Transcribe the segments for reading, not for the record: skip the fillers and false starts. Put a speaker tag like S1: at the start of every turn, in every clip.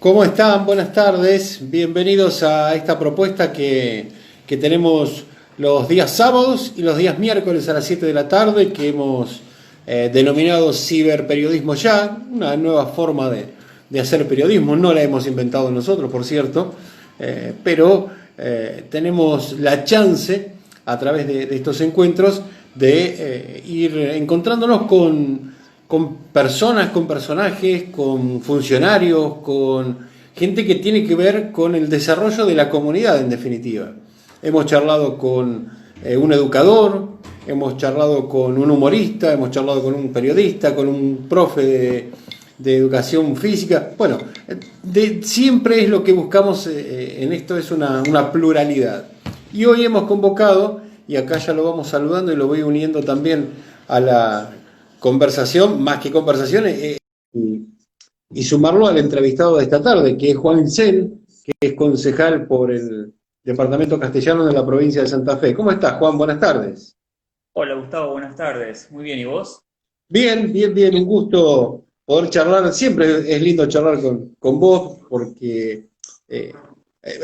S1: ¿Cómo están? Buenas tardes. Bienvenidos a esta propuesta que tenemos los días sábados y los días miércoles a las 7 de la tarde, que hemos denominado ciberperiodismo ya, una nueva forma de hacer periodismo. No la hemos inventado nosotros, por cierto, pero tenemos la chance, a través de estos encuentros, de ir encontrándonos con personas, con personajes, con funcionarios, con gente que tiene que ver con el desarrollo de la comunidad, en definitiva. Hemos charlado con un educador, hemos charlado con un humorista, hemos charlado con un periodista, con un profe de educación física. Bueno, siempre es lo que buscamos en esto, es una pluralidad. Y hoy hemos convocado, y acá ya lo vamos saludando y lo voy uniendo también a la conversación, más que conversación, y sumarlo al entrevistado de esta tarde, que es Juan Licel, que es concejal por el Departamento Castellano de la provincia de Santa Fe. ¿Cómo estás, Juan? Buenas tardes.
S2: Hola Gustavo, buenas tardes. Muy bien, ¿y vos?
S1: Bien, bien, bien, un gusto poder charlar. Siempre es lindo charlar con vos, porque eh,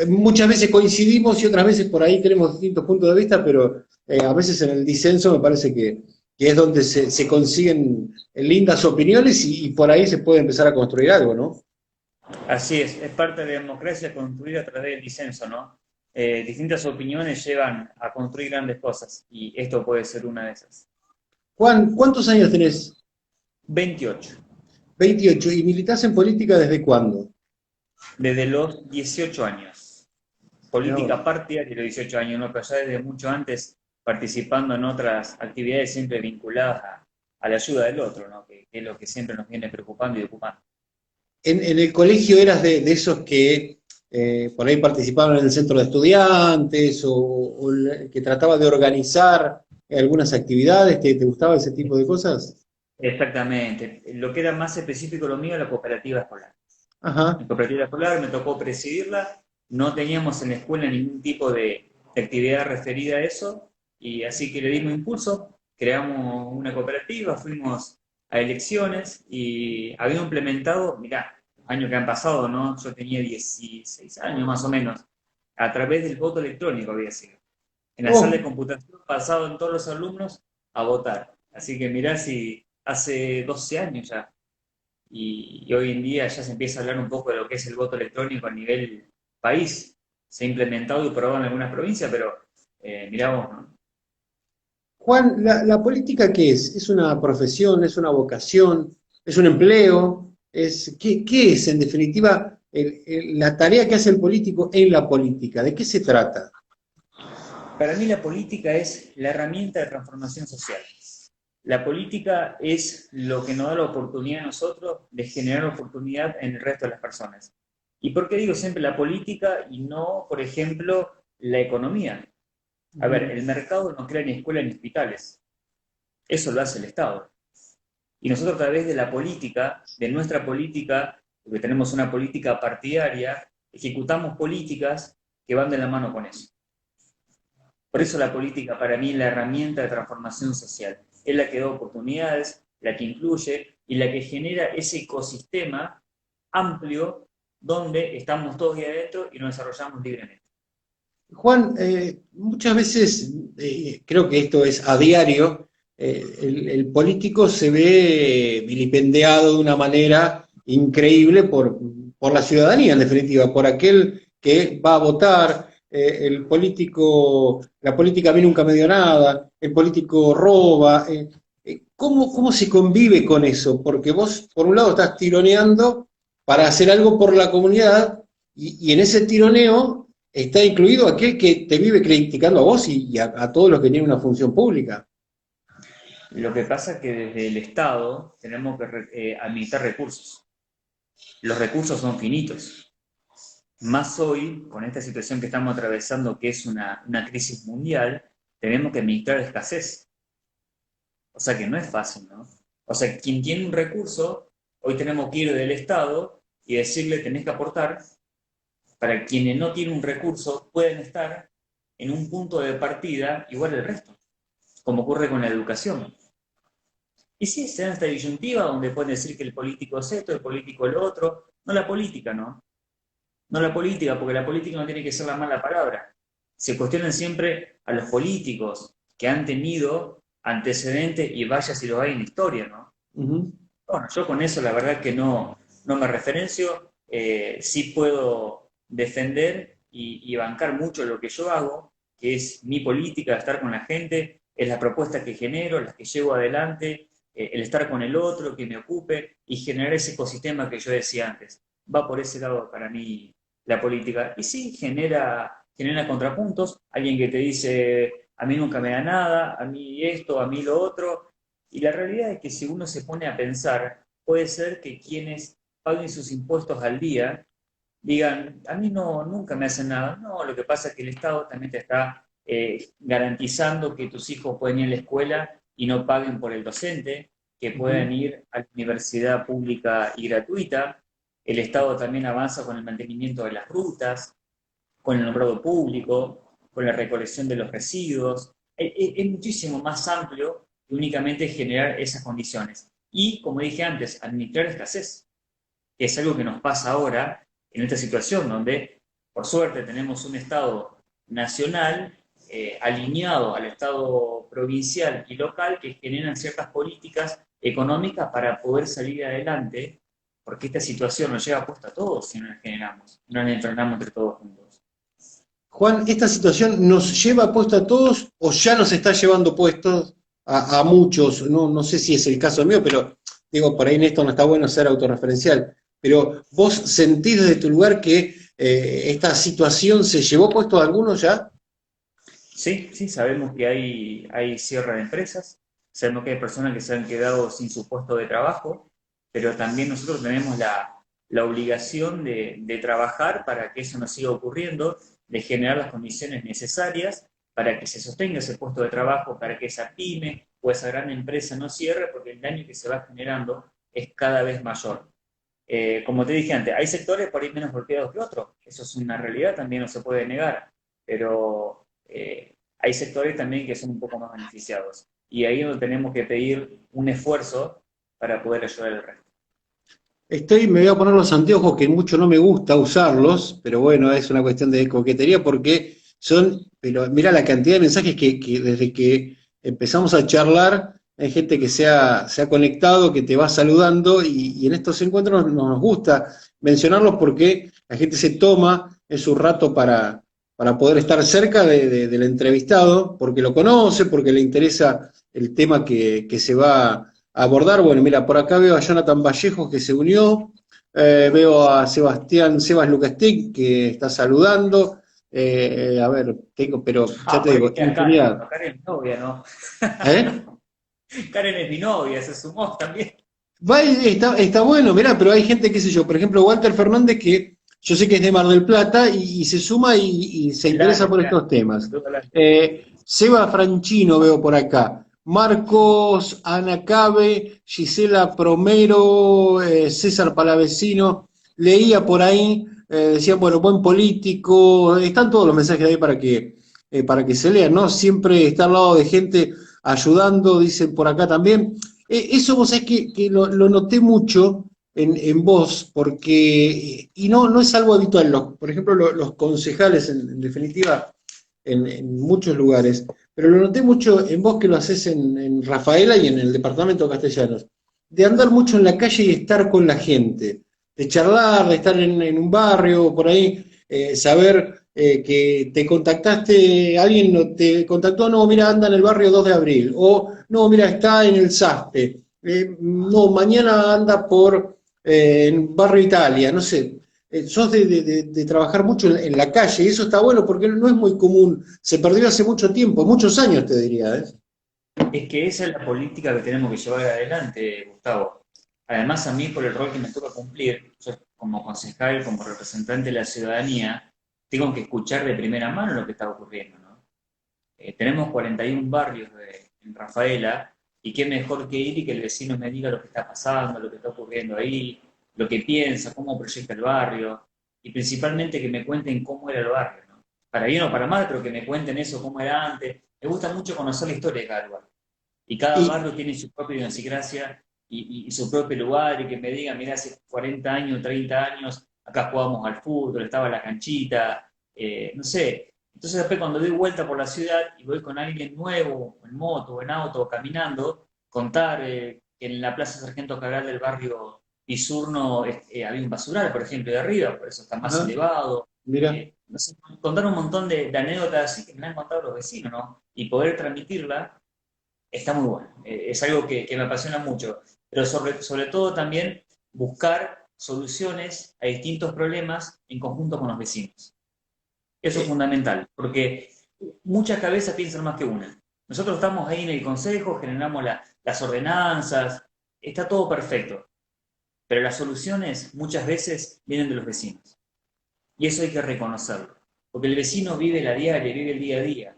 S1: muchas veces coincidimos y otras veces por ahí tenemos distintos puntos de vista, pero a veces en el disenso me parece que es donde se consiguen lindas opiniones y por ahí se puede empezar a construir algo, ¿no?
S2: Así es parte de la democracia construida a través del disenso, ¿no? Distintas opiniones llevan a construir grandes cosas y esto puede ser una de esas.
S1: Juan, ¿cuántos años tenés?
S2: 28,
S1: 28. ¿Y militás en política desde cuándo?
S2: desde los 18 años.
S1: Mirá
S2: Política
S1: vos.
S2: partidaria de los 18 años, ¿no? Pero ya desde mucho antes participando en otras actividades siempre vinculadas a la ayuda del otro, ¿no? Que es lo que siempre nos viene preocupando y ocupando.
S1: En el colegio eras de esos que por ahí participaban en el centro de estudiantes o que trataba de organizar algunas actividades. ¿Te gustaba ese tipo de cosas?
S2: Exactamente. Lo que era más específico lo mío, la cooperativa escolar.
S1: Ajá.
S2: En cooperativa escolar me tocó presidirla, no teníamos en la escuela ningún tipo de actividad referida a eso, y así que le dimos impulso, creamos una cooperativa, fuimos a elecciones y había implementado, mirá, años que han pasado, ¿no? Yo tenía 16 años más o menos, a través del voto electrónico había sido. En la sala de
S1: Oh,
S2: computación pasaban todos los alumnos a votar. Así que mirá si hace 12 años ya y hoy en día ya se empieza a hablar un poco de lo que es el voto electrónico a nivel país. Se ha implementado y probado en algunas provincias, pero miramos, ¿no?
S1: Juan, ¿la política qué es? ¿Es una profesión? ¿Es una vocación? ¿Es un empleo? ¿Qué es, en definitiva, la tarea que hace el político en la política? ¿De qué se trata?
S2: Para mí la política es la herramienta de transformación social. La política es lo que nos da la oportunidad a nosotros de generar oportunidad en el resto de las personas. ¿Y por qué digo siempre la política y no, por ejemplo, la economía? A ver,
S1: Ujú.
S2: el mercado no crea ni escuelas ni hospitales. Eso lo hace el Estado. Y nosotros a través de la política, de nuestra política, porque tenemos una política partidaria, ejecutamos políticas que van de la mano con eso. Por eso la política para mí es la herramienta de transformación social. Es la que da oportunidades, la que incluye y la que genera ese ecosistema amplio donde estamos todos ahí adentro y nos desarrollamos libremente.
S1: Juan, muchas veces, creo que esto es a diario, el político se ve vilipendiado de una manera increíble por la ciudadanía, en definitiva, por aquel que va a votar. El político, la política a mí nunca me dio nada, el político roba. ¿Cómo se convive con eso? Porque vos, por un lado, estás tironeando para hacer algo por la comunidad y en ese tironeo está incluido aquel que te vive criticando a vos y a todos los que tienen una función pública.
S2: Lo que pasa es que desde el Estado tenemos que administrar recursos. Los recursos son finitos. Más hoy, con esta situación que estamos atravesando, que es una crisis mundial, tenemos que administrar escasez. O sea que no es fácil, ¿no? O sea, quien tiene un recurso, hoy tenemos que ir del Estado y decirle tenés que aportar para quienes no tienen un recurso pueden estar en un punto de partida igual al resto, como ocurre con la educación. Y sí, se da esta disyuntiva donde pueden decir que el político es esto, el político es lo otro, no la política, ¿no? no la política, porque la política no tiene que ser la mala palabra. Se cuestionan siempre a los políticos que han tenido antecedentes y vaya si lo hay en la historia, ¿no?
S1: Ujú.
S2: Bueno, yo con eso la verdad que no me referencio, sí puedo defender y bancar mucho lo que yo hago, que es mi política, estar con la gente, es la propuesta que genero, las que llevo adelante, el estar con el otro, que me ocupe y generar ese ecosistema que yo decía antes. Va por ese lado para mí la política. Y sí, genera contrapuntos, alguien que te dice, a mí nunca me da nada, a mí esto, a mí lo otro, y la realidad es que si uno se pone a pensar, puede ser que quienes paguen sus impuestos al día digan, a mí no, nunca me hacen nada. No, lo que pasa es que el Estado también te está garantizando que tus hijos pueden ir a la escuela y no paguen por el docente, que
S1: Ujú.
S2: puedan ir a la universidad pública y gratuita. El Estado también avanza con el mantenimiento de las rutas, con el nombrado público, con la recolección de los residuos. Es muchísimo más amplio que únicamente generar esas condiciones. Y, como dije antes, administrar la escasez, que es algo que nos pasa ahora en esta situación donde, por suerte, tenemos un Estado nacional alineado al Estado provincial y local que generan ciertas políticas económicas para poder salir adelante, porque esta situación nos lleva puesta a todos si no la generamos, no la enfrentamos entre todos juntos.
S1: Juan, ¿esta situación nos lleva puesto a todos o ya nos está llevando puestos a muchos? No, no sé si es el caso mío, pero digo, por ahí en esto no está bueno ser autorreferencial. Pero vos sentís desde tu lugar que esta situación se llevó puesto a algunos ya.
S2: Sí, sí, sabemos que hay cierre de empresas, sabemos que hay personas que se han quedado sin su puesto de trabajo, pero también nosotros tenemos la obligación de trabajar para que eso no siga ocurriendo, de generar las condiciones necesarias para que se sostenga ese puesto de trabajo, para que esa pyme o esa gran empresa no cierre, porque el daño que se va generando es cada vez mayor. Como te dije antes, hay sectores por ahí menos golpeados que otros, eso es una realidad, también no se puede negar, pero hay sectores también que son un poco más beneficiados. Y ahí es donde tenemos que pedir un esfuerzo para poder ayudar al resto.
S1: Me voy a poner los anteojos que mucho no me gusta usarlos, pero bueno, es una cuestión de coquetería porque pero mira la cantidad de mensajes que desde que empezamos a charlar, hay gente que se ha conectado, que te va saludando y en estos encuentros nos gusta mencionarlos porque la gente se toma en su rato para poder estar cerca del entrevistado, porque lo conoce, porque le interesa el tema que se va abordar. Bueno, mira, por acá veo a Jonathan Vallejos que se unió, veo a Sebas Lucastic que está saludando. A ver, pero ya
S2: Ah,
S1: te
S2: por ahí
S1: digo,
S2: está Karen.
S1: infinidad.
S2: Bueno, Karen es mi novia, ¿no?
S1: ¿Eh?
S2: Karen es mi novia, se sumó también.
S1: Está bueno, mirá, pero hay gente, qué sé yo, por ejemplo, Walter Fernández, que yo sé que es de Mar del Plata y se suma y se interesa
S2: Claro,
S1: por
S2: claro.
S1: estos temas.
S2: Saludos a la-
S1: Seba Franchino veo por acá. Marcos Anacabe, Gisela Promero, César Palavecino. Leía por ahí, decían, bueno, buen político. Están todos los mensajes ahí para que se lean, ¿no? Siempre está al lado de gente ayudando, dicen por acá también. Eso vos sabés que lo noté mucho en vos, porque, y no es algo habitual, por ejemplo, los concejales, en definitiva, en muchos lugares, pero lo noté mucho en vos que lo haces en Rafaela y en el departamento de Castellanos, de andar mucho en la calle y estar con la gente, de charlar, de estar en un barrio, por ahí, saber que te contactaste, alguien te contactó, no, mira, anda en el barrio 2 de abril, o no, mira, está en el SASPE, no, mañana anda por en Barrio Italia, no sé. Sos de trabajar mucho en la calle y eso está bueno porque no es muy común, se perdió hace mucho tiempo, muchos años te diría, ¿eh?
S2: Es que esa es la política que tenemos que llevar adelante, Gustavo. Además, a mí, por el rol que me toca cumplir, yo como concejal, como representante de la ciudadanía, tengo que escuchar de primera mano lo que está ocurriendo, ¿no? Tenemos 41 barrios en Rafaela, y qué mejor que ir y que el vecino me diga lo que está pasando, lo que está ocurriendo ahí, lo que piensa, cómo proyecta el barrio, y principalmente que me cuenten cómo era el barrio, ¿no? Para bien o para mal, pero que me cuenten eso, cómo era antes. Me gusta mucho conocer la historia de cada lugar. Y cada
S1: Y,
S2: barrio tiene su propia idiosincrasia y su propio lugar, y que me digan, mira, hace 40 años, 30 años, acá jugábamos al fútbol, estaba la canchita, no sé. Entonces después cuando doy vuelta por la ciudad y voy con alguien nuevo, en moto, o en auto, o caminando, contar que en la Plaza Sargento Cabral del barrio Pisurno había un basural, por ejemplo, de arriba, por eso está más
S1: Ajá,
S2: elevado.
S1: mira.
S2: No sé, contar un montón de anécdotas así que me han contado los vecinos, ¿no? Y poder transmitirla está muy bueno. Es algo que me apasiona mucho. Pero sobre todo también buscar soluciones a distintos problemas en conjunto con los vecinos. Eso es
S1: Eh,
S2: fundamental, porque muchas cabezas piensan más que una. Nosotros estamos ahí en el consejo, generamos las ordenanzas, está todo perfecto, pero las soluciones muchas veces vienen de los vecinos. Y eso hay que reconocerlo, porque el vecino vive la diaria, vive el día a día.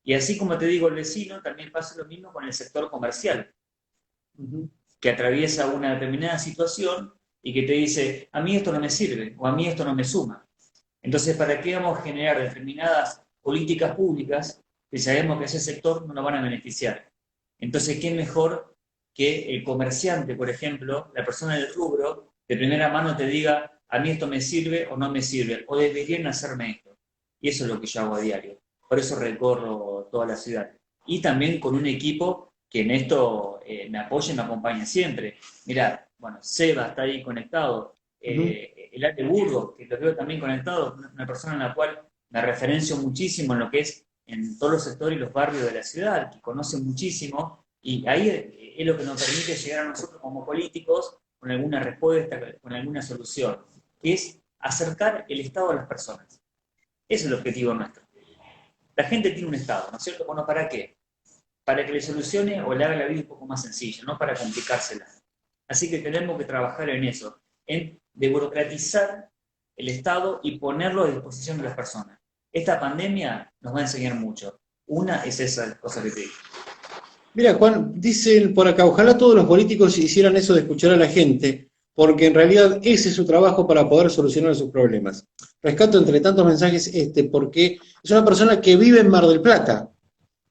S2: Y así como te digo el vecino, también pasa lo mismo con el sector comercial,
S1: ujú.
S2: que atraviesa una determinada situación y que te dice, a mí esto no me sirve o a mí esto no me suma. Entonces, ¿para qué vamos a generar determinadas políticas públicas que sabemos que ese sector no nos van a beneficiar? Entonces, ¿qué mejor que el comerciante, por ejemplo, la persona del rubro, de primera mano te diga, a mí esto me sirve o no me sirve, o deberían hacerme esto? Y eso es lo que yo hago a diario. Por eso recorro toda la ciudad. Y también con un equipo que en esto me apoya y me acompaña siempre. Mira, bueno, Seba está ahí conectado,
S1: Ujú.
S2: el Ale Burgos, que lo veo también conectado, una persona en la cual me referencio muchísimo en lo que es en todos los sectores y los barrios de la ciudad, que conoce muchísimo, y ahí es lo que nos permite llegar a nosotros como políticos con alguna respuesta, con alguna solución, que es acercar el Estado a las personas. Ese es el objetivo nuestro. La gente tiene un Estado, ¿no es cierto? Bueno, ¿para qué? Para que le solucione o le haga la vida un poco más sencilla, no para complicársela. Así que tenemos que trabajar en eso, en desburocratizar el Estado y ponerlo a disposición de las personas. Esta pandemia nos va a enseñar mucho. Una es esa cosa que te digo.
S1: Mira, Juan, dicen por acá, ojalá todos los políticos hicieran eso de escuchar a la gente, porque en realidad ese es su trabajo para poder solucionar sus problemas. Rescato entre tantos mensajes este, porque es una persona que vive en Mar del Plata.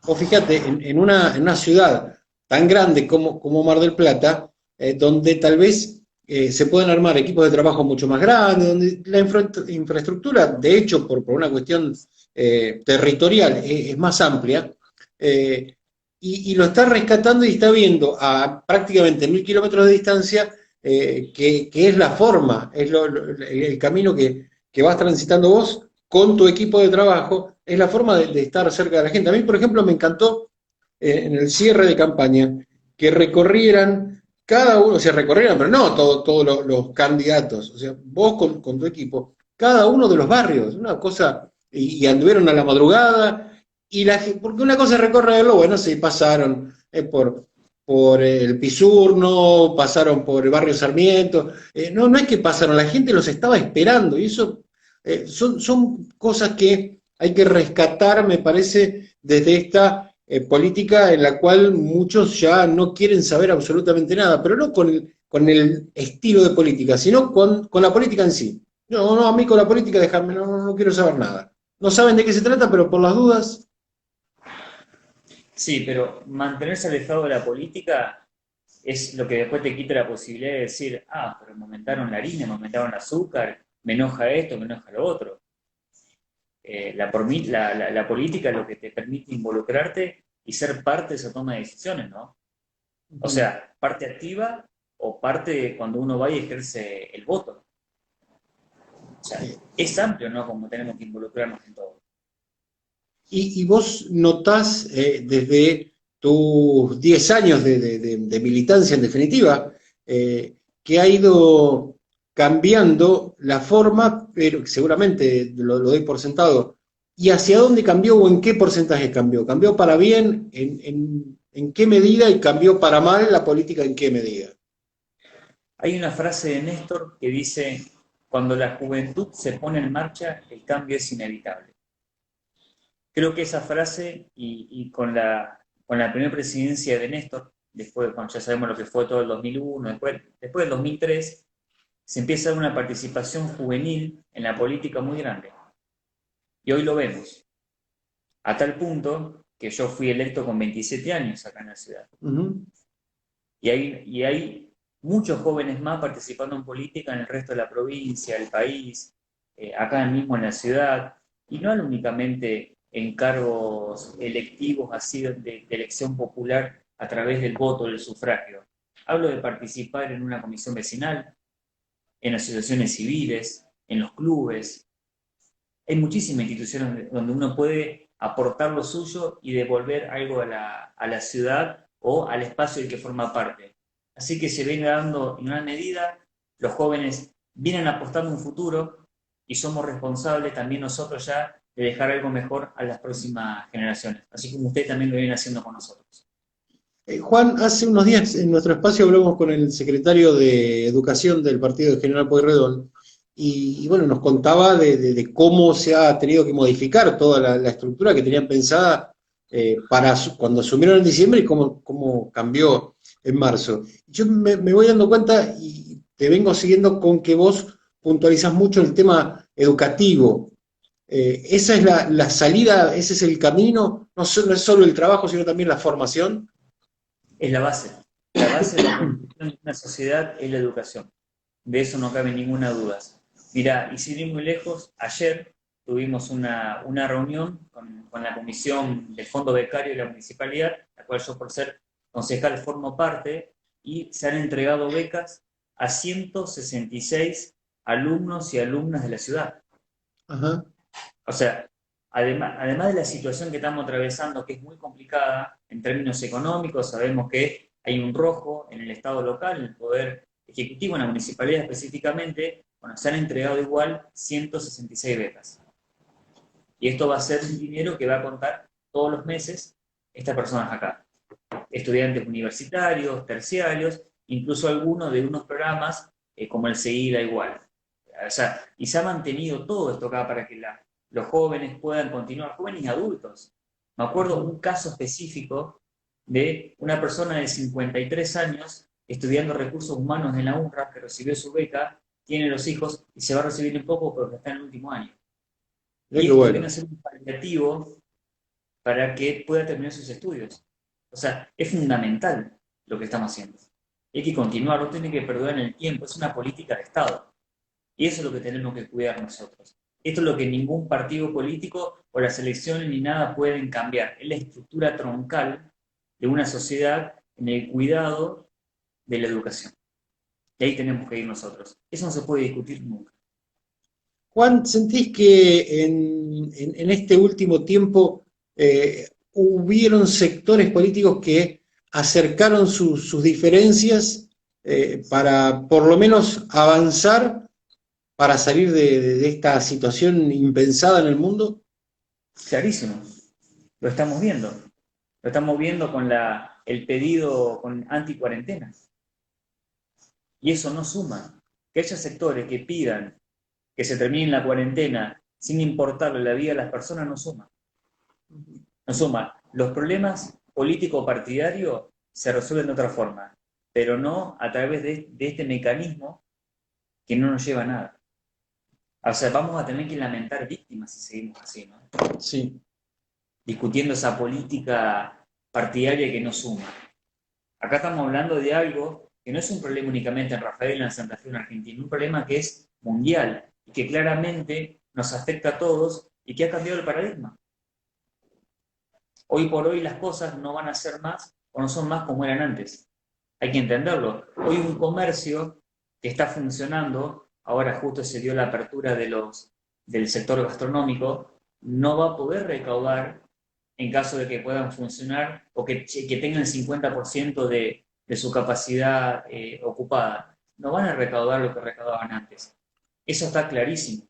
S1: O fíjate, en una ciudad tan grande como Mar del Plata, donde tal vez se pueden armar equipos de trabajo mucho más grandes, donde la infraestructura, de hecho, por una cuestión territorial, es más amplia, eh, y lo está rescatando y está viendo a prácticamente 1000 kilómetros de distancia que es la forma, es el camino que vas transitando vos con tu equipo de trabajo, es la forma de estar cerca de la gente. A mí, por ejemplo, me encantó en el cierre de campaña que recorrieran cada uno, o sea, recorrieran, pero no todos los candidatos, o sea, vos con tu equipo, cada uno de los barrios, una cosa, y anduvieron a la madrugada, porque una cosa es recorrerlo, bueno, sí, pasaron por el Pisurno, pasaron por el barrio Sarmiento, no es que pasaron, la gente los estaba esperando, y eso son cosas que hay que rescatar, me parece, desde esta política en la cual muchos ya no quieren saber absolutamente nada, pero no con el estilo de política, sino con la política en sí. No, no, a mí con la política déjame, no quiero saber nada. No saben de qué se trata, pero por las dudas.
S2: Sí, pero mantenerse alejado de la política es lo que después te quita la posibilidad de decir, ah, pero me aumentaron la harina, me aumentaron el azúcar, me enoja esto, me enoja lo otro. La política es lo que te permite involucrarte y ser parte de esa toma de decisiones, ¿no? O sea, parte activa o parte de cuando uno va y ejerce el voto. O sea, es amplio, ¿no? Como tenemos que involucrarnos en todo.
S1: Y vos notás desde tus 10 años de militancia, en definitiva, que ha ido cambiando la forma, pero seguramente lo doy por sentado. ¿Y hacia dónde cambió o en qué porcentaje cambió? ¿Cambió para bien? En qué medida? ¿Y cambió para mal la política en qué medida?
S2: Hay una frase de Néstor que dice, cuando la juventud se pone en marcha, el cambio es inevitable. Creo que esa frase y con la primera presidencia de Néstor, después, cuando ya sabemos lo que fue todo el 2001, después del 2003, se empieza a dar una participación juvenil en la política muy grande. Y hoy lo vemos, a tal punto que yo fui electo con 27 años acá en la ciudad.
S1: Uh -huh.
S2: Y hay muchos jóvenes más participando en política en el resto de la provincia, del país, acá mismo en la ciudad, y no únicamente en cargos electivos así de elección popular a través del voto, del sufragio. Hablo de participar en una comisión vecinal, en asociaciones civiles, en los clubes. Hay muchísimas instituciones donde uno puede aportar lo suyo y devolver algo a la ciudad o al espacio del que forma parte. Así que se viene dando en una medida, los jóvenes vienen apostando un futuro y somos responsables también nosotros ya de dejar algo mejor a las próximas generaciones, así como usted también lo viene haciendo con nosotros.
S1: Juan, hace unos días en nuestro espacio hablamos con el secretario de Educación del partido de General Pueyrredón y bueno, nos contaba de cómo se ha tenido que modificar toda la estructura que tenían pensada para cuando asumieron en diciembre y cómo cambió en marzo. Yo me voy dando cuenta y te vengo siguiendo con que vos puntualizás mucho el tema educativo. Esa es la salida, ese es el camino, no es solo el trabajo, sino también la formación.
S2: Es la base. La base de la construcción de una sociedad es la educación. De eso no cabe ninguna duda. Mira, y sin ir muy lejos, ayer tuvimos una reunión con la comisión del Fondo Becario de la Municipalidad, la cual yo por ser concejal formo parte, y se han entregado becas a 166 alumnos y alumnas de la ciudad.
S1: Ajá.
S2: O sea, además de la situación que estamos atravesando, que es muy complicada en términos económicos, sabemos que hay un rojo en el Estado local, en el Poder Ejecutivo, en la municipalidad específicamente, bueno, se han entregado igual 166 becas. Y esto va a ser un dinero que va a contar todos los meses estas personas acá. Estudiantes universitarios, terciarios, incluso algunos de unos programas como el CEILA igual. O sea, y se ha mantenido todo esto acá para que los jóvenes puedan continuar, jóvenes y adultos. Me acuerdo un caso específico de una persona de 53 años estudiando recursos humanos en la UNRWA que recibió su beca, tiene los hijos y se va a recibir en poco porque está en el último año. Y esto viene a ser un paliativo para que pueda terminar sus estudios. O sea, es fundamental lo que estamos haciendo. Hay que continuar, no tiene que perder en el tiempo, es una política de Estado. Y eso es lo que tenemos que cuidar nosotros. Esto es lo que ningún partido político o las elecciones ni nada pueden cambiar. Es la estructura troncal de una sociedad en el cuidado de la educación. Y ahí tenemos que ir nosotros. Eso no se puede discutir nunca.
S1: Juan, ¿sentís que en este último tiempo hubieron sectores políticos que acercaron sus diferencias para por lo menos avanzar para salir de esta situación impensada en el mundo?
S2: Clarísimo. Lo estamos viendo. Lo estamos viendo con el pedido con anti-cuarentena. Y eso no suma. Que haya sectores que pidan que se termine la cuarentena sin importarle la vida de las personas no suma. No suma. Los problemas político-partidarios se resuelven de otra forma, pero no a través de este mecanismo que no nos lleva a nada. O sea, vamos a tener que lamentar víctimas si seguimos así, ¿no?
S1: Sí.
S2: Discutiendo esa política partidaria que no suma. Acá estamos hablando de algo que no es un problema únicamente en Rafael, en Santa Fe, en Argentina, un problema que es mundial y que claramente nos afecta a todos y que ha cambiado el paradigma. Hoy por hoy las cosas no van a ser más o no son más como eran antes. Hay que entenderlo. Hoy un comercio que está funcionando, ahora justo se dio la apertura del sector gastronómico, no va a poder recaudar en caso de que puedan funcionar o que tengan el 50% de su capacidad ocupada. No van a recaudar lo que recaudaban antes. Eso está clarísimo.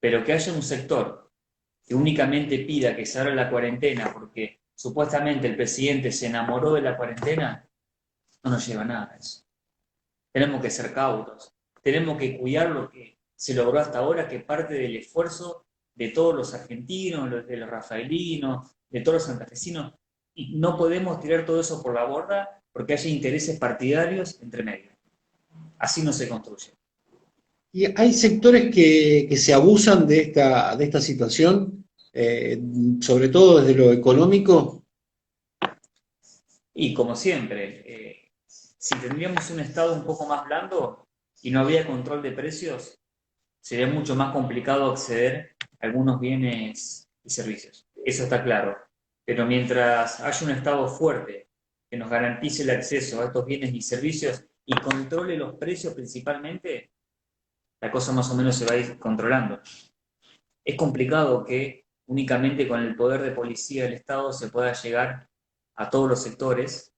S2: Pero que haya un sector que únicamente pida que se abra la cuarentena porque supuestamente el presidente se enamoró de la cuarentena, no nos lleva a nada eso. Tenemos que ser cautos. Tenemos que cuidar lo que se logró hasta ahora, que parte del esfuerzo de todos los argentinos, de los rafaelinos, de todos los santafesinos, y no podemos tirar todo eso por la borda porque haya intereses partidarios entre medio. Así no se construye.
S1: Y hay sectores que se abusan de esta situación, sobre todo desde lo económico.
S2: Y como siempre, Si tendríamos un Estado un poco más blando y no había control de precios, sería mucho más complicado acceder a algunos bienes y servicios. Eso está claro. Pero mientras haya un Estado fuerte que nos garantice el acceso a estos bienes y servicios y controle los precios principalmente, la cosa más o menos se va a ir controlando. Es complicado que únicamente con el poder de policía del Estado se pueda llegar a todos los sectores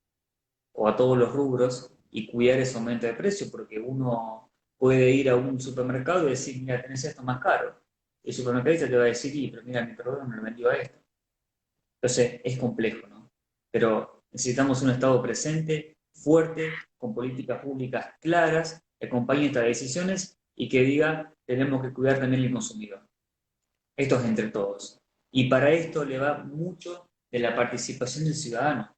S2: o a todos los rubros y cuidar ese aumento de precio, porque uno puede ir a un supermercado y decir, mira, tenés esto más caro. El supermercadista te va a decir, sí, pero mira, mi proveedor me lo vendió a esto. Entonces, es complejo, ¿no? Pero necesitamos un Estado presente, fuerte, con políticas públicas claras, que acompañe estas decisiones y que diga, tenemos que cuidar también el consumidor. Esto es entre todos. Y para esto le va mucho de la participación del ciudadano.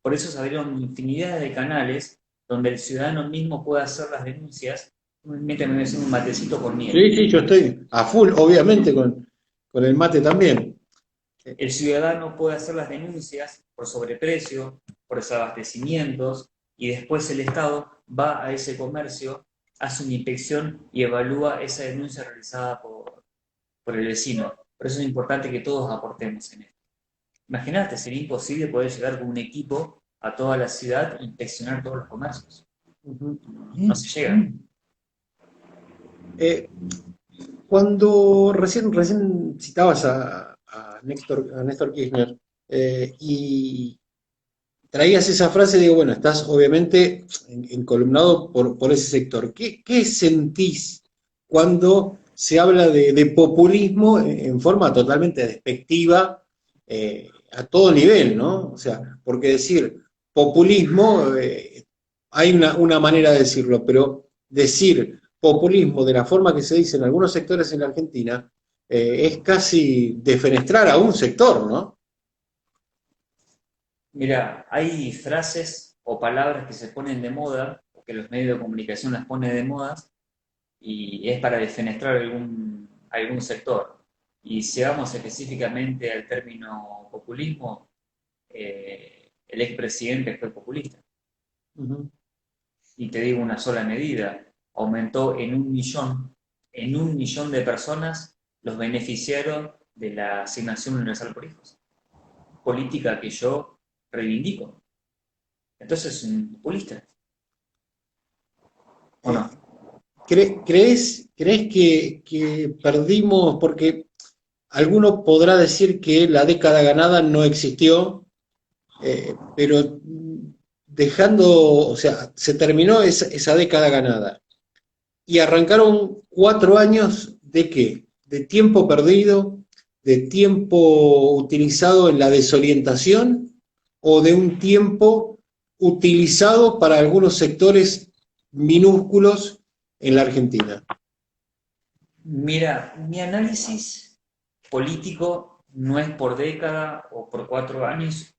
S2: Por eso se abrieron infinidad de canales donde el ciudadano mismo puede hacer las denuncias. Mientras me voy haciendo un matecito con
S1: Sí,
S2: miel.
S1: sí, yo estoy a full, obviamente, con el mate también.
S2: El ciudadano puede hacer las denuncias por sobreprecio, por desabastecimientos, y después el Estado va a ese comercio, hace una inspección y evalúa esa denuncia realizada por el vecino. Por eso es importante que todos aportemos en esto. Imagínate, sería imposible poder llegar con un equipo a toda la ciudad e inspeccionar todos los comercios. No se llega.
S1: Eh, Cuando recién citabas a Néstor Kirchner y traías esa frase, digo, bueno, estás obviamente encolumnado por ese sector. ¿Qué sentís cuando se habla de populismo en forma totalmente despectiva a todo nivel, ¿no? O sea, porque decir populismo, hay una manera de decirlo, pero decir populismo de la forma que se dice en algunos sectores en la Argentina es casi defenestrar a un sector, ¿no?
S2: Mira, hay frases o palabras que se ponen de moda, o que los medios de comunicación las ponen de moda, y es para defenestrar algún sector. Y si vamos específicamente al término populismo, el expresidente fue populista.
S1: Ujú.
S2: Y te digo una sola medida, aumentó en 1 millón de personas los beneficiarios de la asignación universal por hijos. Política que yo reivindico. Entonces es un populista, ¿o
S1: Eh,
S2: no?
S1: ¿Crees que perdimos? Porque alguno podrá decir que la década ganada no existió, pero dejando, o sea, se terminó esa década ganada y arrancaron 4 años de qué? De tiempo perdido, de tiempo utilizado en la desorientación o de un tiempo utilizado para algunos sectores minúsculos en la Argentina.
S2: Mira, mi análisis político no es por década o por 4 años,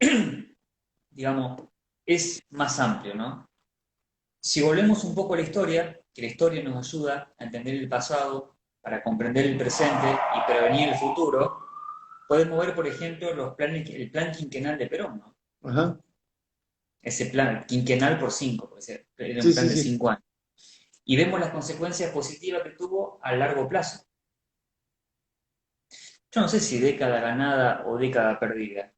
S2: digamos, es más amplio, ¿no? Si volvemos un poco a la historia, que la historia nos ayuda a entender el pasado para comprender el presente y prevenir el futuro, podemos ver, por ejemplo, el plan quinquenal de Perón, ¿no?
S1: Ajá.
S2: Ese plan quinquenal por 5, era un
S1: Sí,
S2: plan
S1: sí,
S2: de
S1: sí.
S2: 5 años. Y vemos las consecuencias positivas que tuvo a largo plazo. Yo no sé si década ganada o década perdida.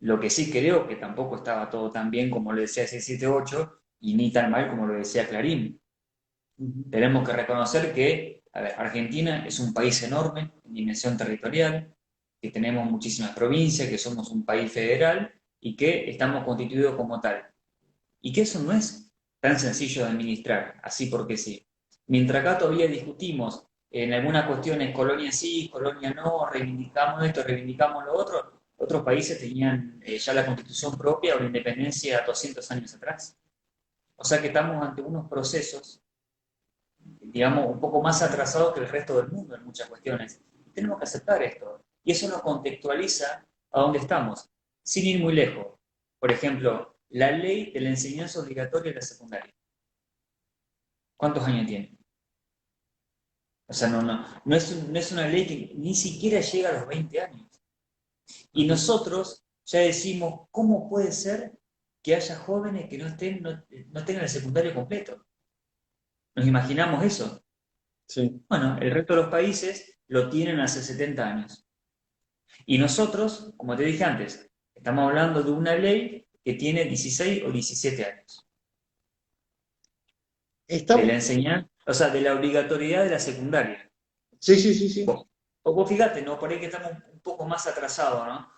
S2: Lo que sí creo que tampoco estaba todo tan bien como lo decía 678 y ni tan mal como lo decía Clarín. Tenemos que reconocer que, a ver, Argentina es un país enorme en dimensión territorial, que tenemos muchísimas provincias, que somos un país federal y que estamos constituidos como tal. Y que eso no es tan sencillo de administrar, así porque sí. Mientras acá todavía discutimos en algunas cuestiones, colonia sí, colonia no, reivindicamos esto, reivindicamos lo otro, otros países tenían ya la constitución propia o la independencia 200 años atrás. O sea que estamos ante unos procesos, digamos, un poco más atrasados que el resto del mundo en muchas cuestiones. Y tenemos que aceptar esto. Y eso nos contextualiza a dónde estamos, sin ir muy lejos. Por ejemplo, la ley de la enseñanza obligatoria de la secundaria. ¿Cuántos años tiene? O sea, no es una ley que ni siquiera llega a los 20 años. Y nosotros ya decimos, ¿cómo puede ser que haya jóvenes que no tengan el secundario completo. ¿Nos imaginamos eso?
S1: Sí.
S2: Bueno, el resto de los países lo tienen hace 70 años. Y nosotros, como te dije antes, estamos hablando de una ley que tiene 16 o 17 años. De la
S1: Estamos...
S2: enseñanza, o sea, de la obligatoriedad de la secundaria.
S1: Sí, sí, sí, sí.
S2: O vos fíjate, ¿no? Por ahí que estamos un poco más atrasados, ¿no?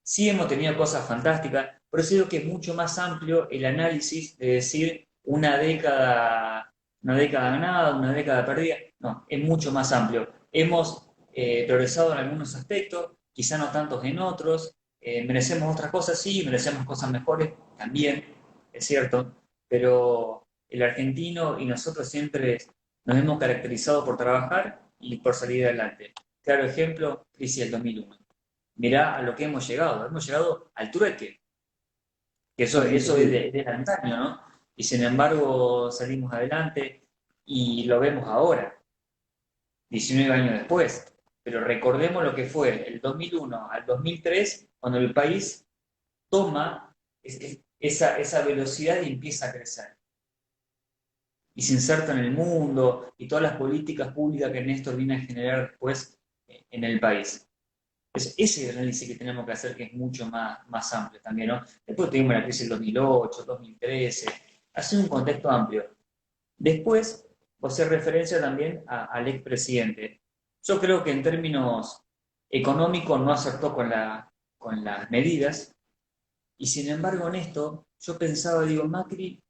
S2: Sí hemos tenido cosas fantásticas, por eso digo que es mucho más amplio el análisis de decir una década ganada, una década perdida. No, es mucho más amplio. Hemos progresado en algunos aspectos, quizá no tantos en otros. Merecemos otras cosas, sí, merecemos cosas mejores también, es cierto, pero el argentino y nosotros siempre nos hemos caracterizado por trabajar y por salir adelante. Claro ejemplo, crisis del 2001. Mirá a lo que hemos llegado al trueque, que eso es de antaño, ¿no? Y sin embargo salimos adelante y lo vemos ahora, 19 años después. Pero recordemos lo que fue el 2001 al 2003, cuando el país toma esa velocidad y empieza a crecer. Y se inserta en el mundo y todas las políticas públicas que Néstor viene a generar después en el país. Ese es el análisis que tenemos que hacer, que es mucho más amplio también, ¿no? Después tuvimos la crisis del 2008, 2013, hace un contexto amplio. Después, vos hacer referencia también al expresidente. Yo creo que en términos económicos no acertó con las medidas, y sin embargo en esto yo pensaba, digo, Macri,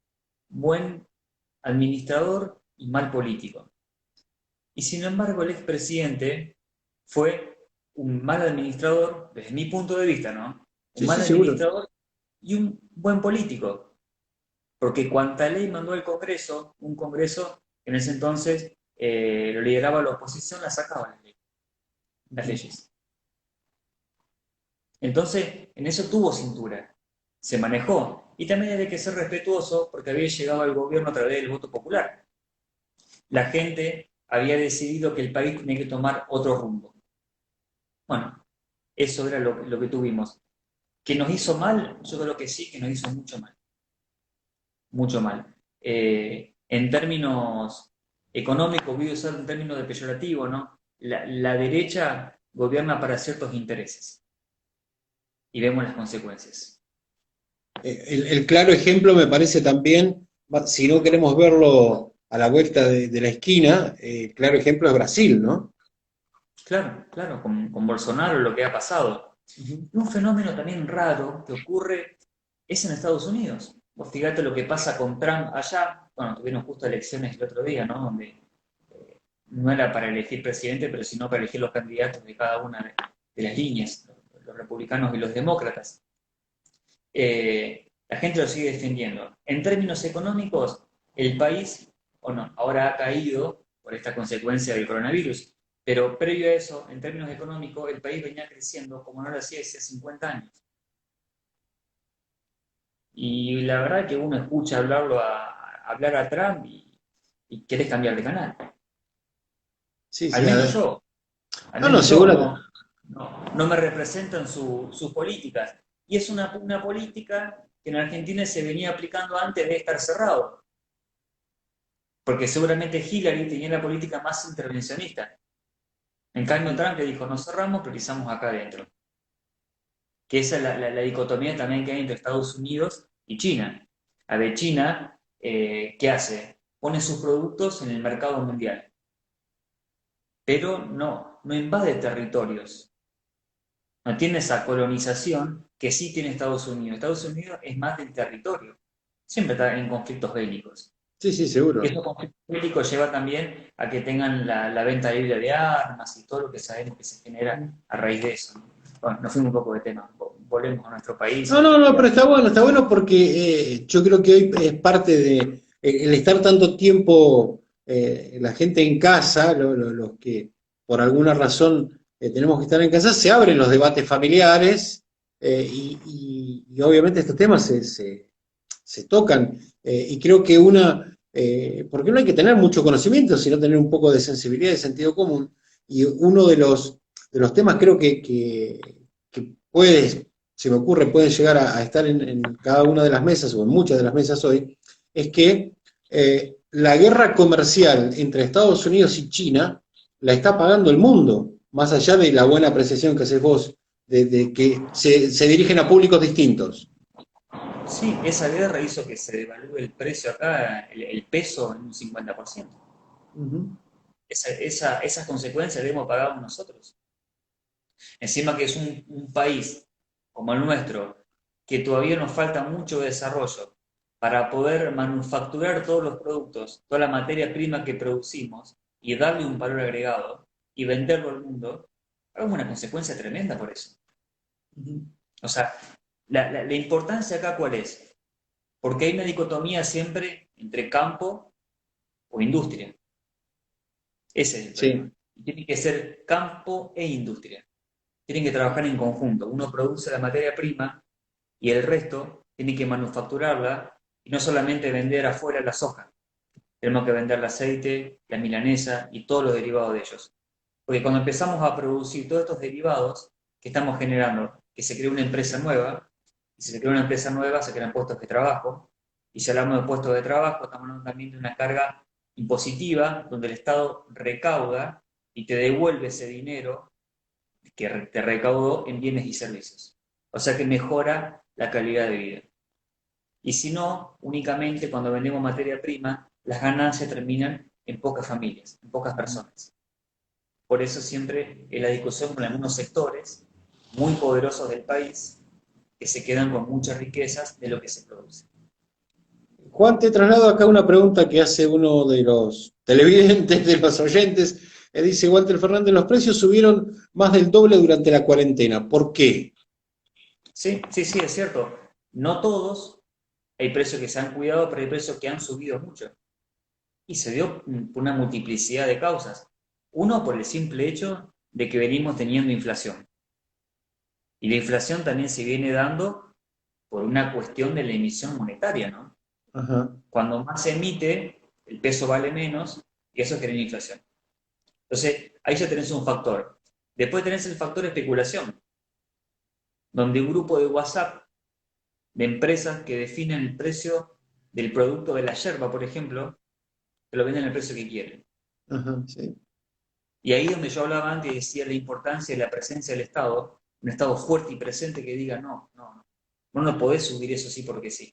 S2: buen administrador y mal político. Y sin embargo el expresidente fue un mal administrador, desde mi punto de vista, ¿no? Un
S1: Sí,
S2: mal
S1: sí, seguro.
S2: administrador y un buen político. Porque cuanta ley mandó el Congreso, un Congreso que en ese entonces lo lideraba la oposición, la sacaba las leyes. Entonces, en eso tuvo cintura, se manejó. Y también había que ser respetuoso porque había llegado al gobierno a través del voto popular. La gente había decidido que el país tenía que tomar otro rumbo. Bueno, eso era lo que tuvimos. ¿Que nos hizo mal? Yo creo que sí, que nos hizo mucho mal. Mucho mal. En términos económicos, voy a usar un término de peyorativo, ¿no? La derecha gobierna para ciertos intereses. Y vemos las consecuencias.
S1: El claro ejemplo me parece también, si no queremos verlo a la vuelta de la esquina, el claro ejemplo es Brasil, ¿no?
S2: Claro, claro, con Bolsonaro lo que ha pasado.
S1: Ujú.
S2: Y un fenómeno también raro que ocurre es en Estados Unidos. Vos fíjate lo que pasa con Trump allá. Bueno, tuvieron justo elecciones el otro día, ¿no? Donde no era para elegir presidente, pero sino para elegir los candidatos de cada una de las líneas, los republicanos y los demócratas. La gente lo sigue defendiendo. En términos económicos, el país, bueno, ahora ha caído por esta consecuencia del coronavirus, pero previo a eso, en términos económicos, el país venía creciendo como no lo hacía hace 50 años. Y la verdad que uno escucha hablar a Trump y querés cambiar de canal.
S1: Sí,
S2: Al
S1: sí, a
S2: menos
S1: ver.
S2: yo. Al
S1: No, no,
S2: menos yo
S1: seguro.
S2: no me representan sus políticas. Y es una política que en Argentina se venía aplicando antes de estar cerrado. Porque seguramente Hillary tenía la política más intervencionista. En cambio, Trump le dijo, nos cerramos, priorizamos acá adentro. Que esa es la dicotomía también que hay entre Estados Unidos y China. A ver, China, ¿qué hace? Pone sus productos en el mercado mundial, pero no invade territorios. No tiene esa colonización que sí tiene Estados Unidos. Estados Unidos es más del territorio. Siempre está en conflictos bélicos.
S1: Sí, sí,
S2: Y
S1: seguro.
S2: esos conflictos bélicos lleva también a que tengan la venta libre de armas y todo lo que sabemos que se genera a raíz de eso. Bueno, nos fuimos un poco de tema. Volvemos a nuestro país
S1: No,
S2: y
S1: no, no, pero
S2: digamos,
S1: está bueno porque yo creo que hoy es parte de el estar tanto tiempo la gente en casa, los que por alguna razón tenemos que estar en casa, se abren los debates familiares y obviamente estos temas se tocan y creo que porque no hay que tener mucho conocimiento, sino tener un poco de sensibilidad y sentido común y uno de los temas creo que puede se me ocurre pueden llegar a estar en cada una de las mesas o en muchas de las mesas hoy, es que la guerra comercial entre Estados Unidos y China la está pagando el mundo, más allá de la buena apreciación que haces vos, de que se dirigen a públicos distintos.
S2: Sí, esa guerra hizo que se devalúe el precio acá, el peso en un 50%.
S1: Ujú.
S2: Esas consecuencias debemos pagar nosotros. Encima que es un país como el nuestro, que todavía nos falta mucho desarrollo para poder manufacturar todos los productos, toda la materia prima que producimos y darle un valor agregado y venderlo al mundo, hay una consecuencia tremenda por eso.
S1: Ujú.
S2: O sea, la importancia acá cuál es, porque hay una dicotomía siempre entre campo o industria. Ese es el problema.
S1: Sí.
S2: Tiene que ser campo e industria. Tienen que trabajar en conjunto. Uno produce la materia prima y el resto tiene que manufacturarla y no solamente vender afuera la soja. Tenemos que vender el aceite, la milanesa y todos los derivados de ellos. Porque cuando empezamos a producir todos estos derivados que estamos generando, que se crea una empresa nueva, y si se crea una empresa nueva se crean puestos de trabajo, y si hablamos de puestos de trabajo, estamos hablando también de una carga impositiva donde el Estado recauda y te devuelve ese dinero que te recaudó en bienes y servicios. O sea que mejora la calidad de vida. Y si no, únicamente cuando vendemos materia prima, las ganancias terminan en pocas familias, en pocas personas. Por eso siempre en la discusión con algunos sectores muy poderosos del país que se quedan con muchas riquezas de lo que se produce.
S1: Juan, te traslado acá una pregunta que hace uno de los televidentes, de los oyentes. Dice Walter Fernández, los precios subieron más del doble durante la cuarentena. ¿Por qué?
S2: Sí, sí, sí, es cierto. No todos, hay precios que se han cuidado, pero hay precios que han subido mucho. Y se dio por una multiplicidad de causas. Uno, por el simple hecho de que venimos teniendo inflación. Y la inflación también se viene dando por una cuestión de la emisión monetaria, ¿no?
S1: Ajá.
S2: Cuando más se emite, el peso vale menos y eso genera inflación. Entonces, ahí ya tenés un factor. Después tenés el factor especulación, donde un grupo de WhatsApp de empresas que definen el precio del producto de la yerba, por ejemplo, que lo venden al precio que quieren.
S1: Ajá, sí.
S2: Y ahí donde yo hablaba antes, decía la importancia de la presencia del Estado, un Estado fuerte y presente que diga, no podés subir eso sí porque sí.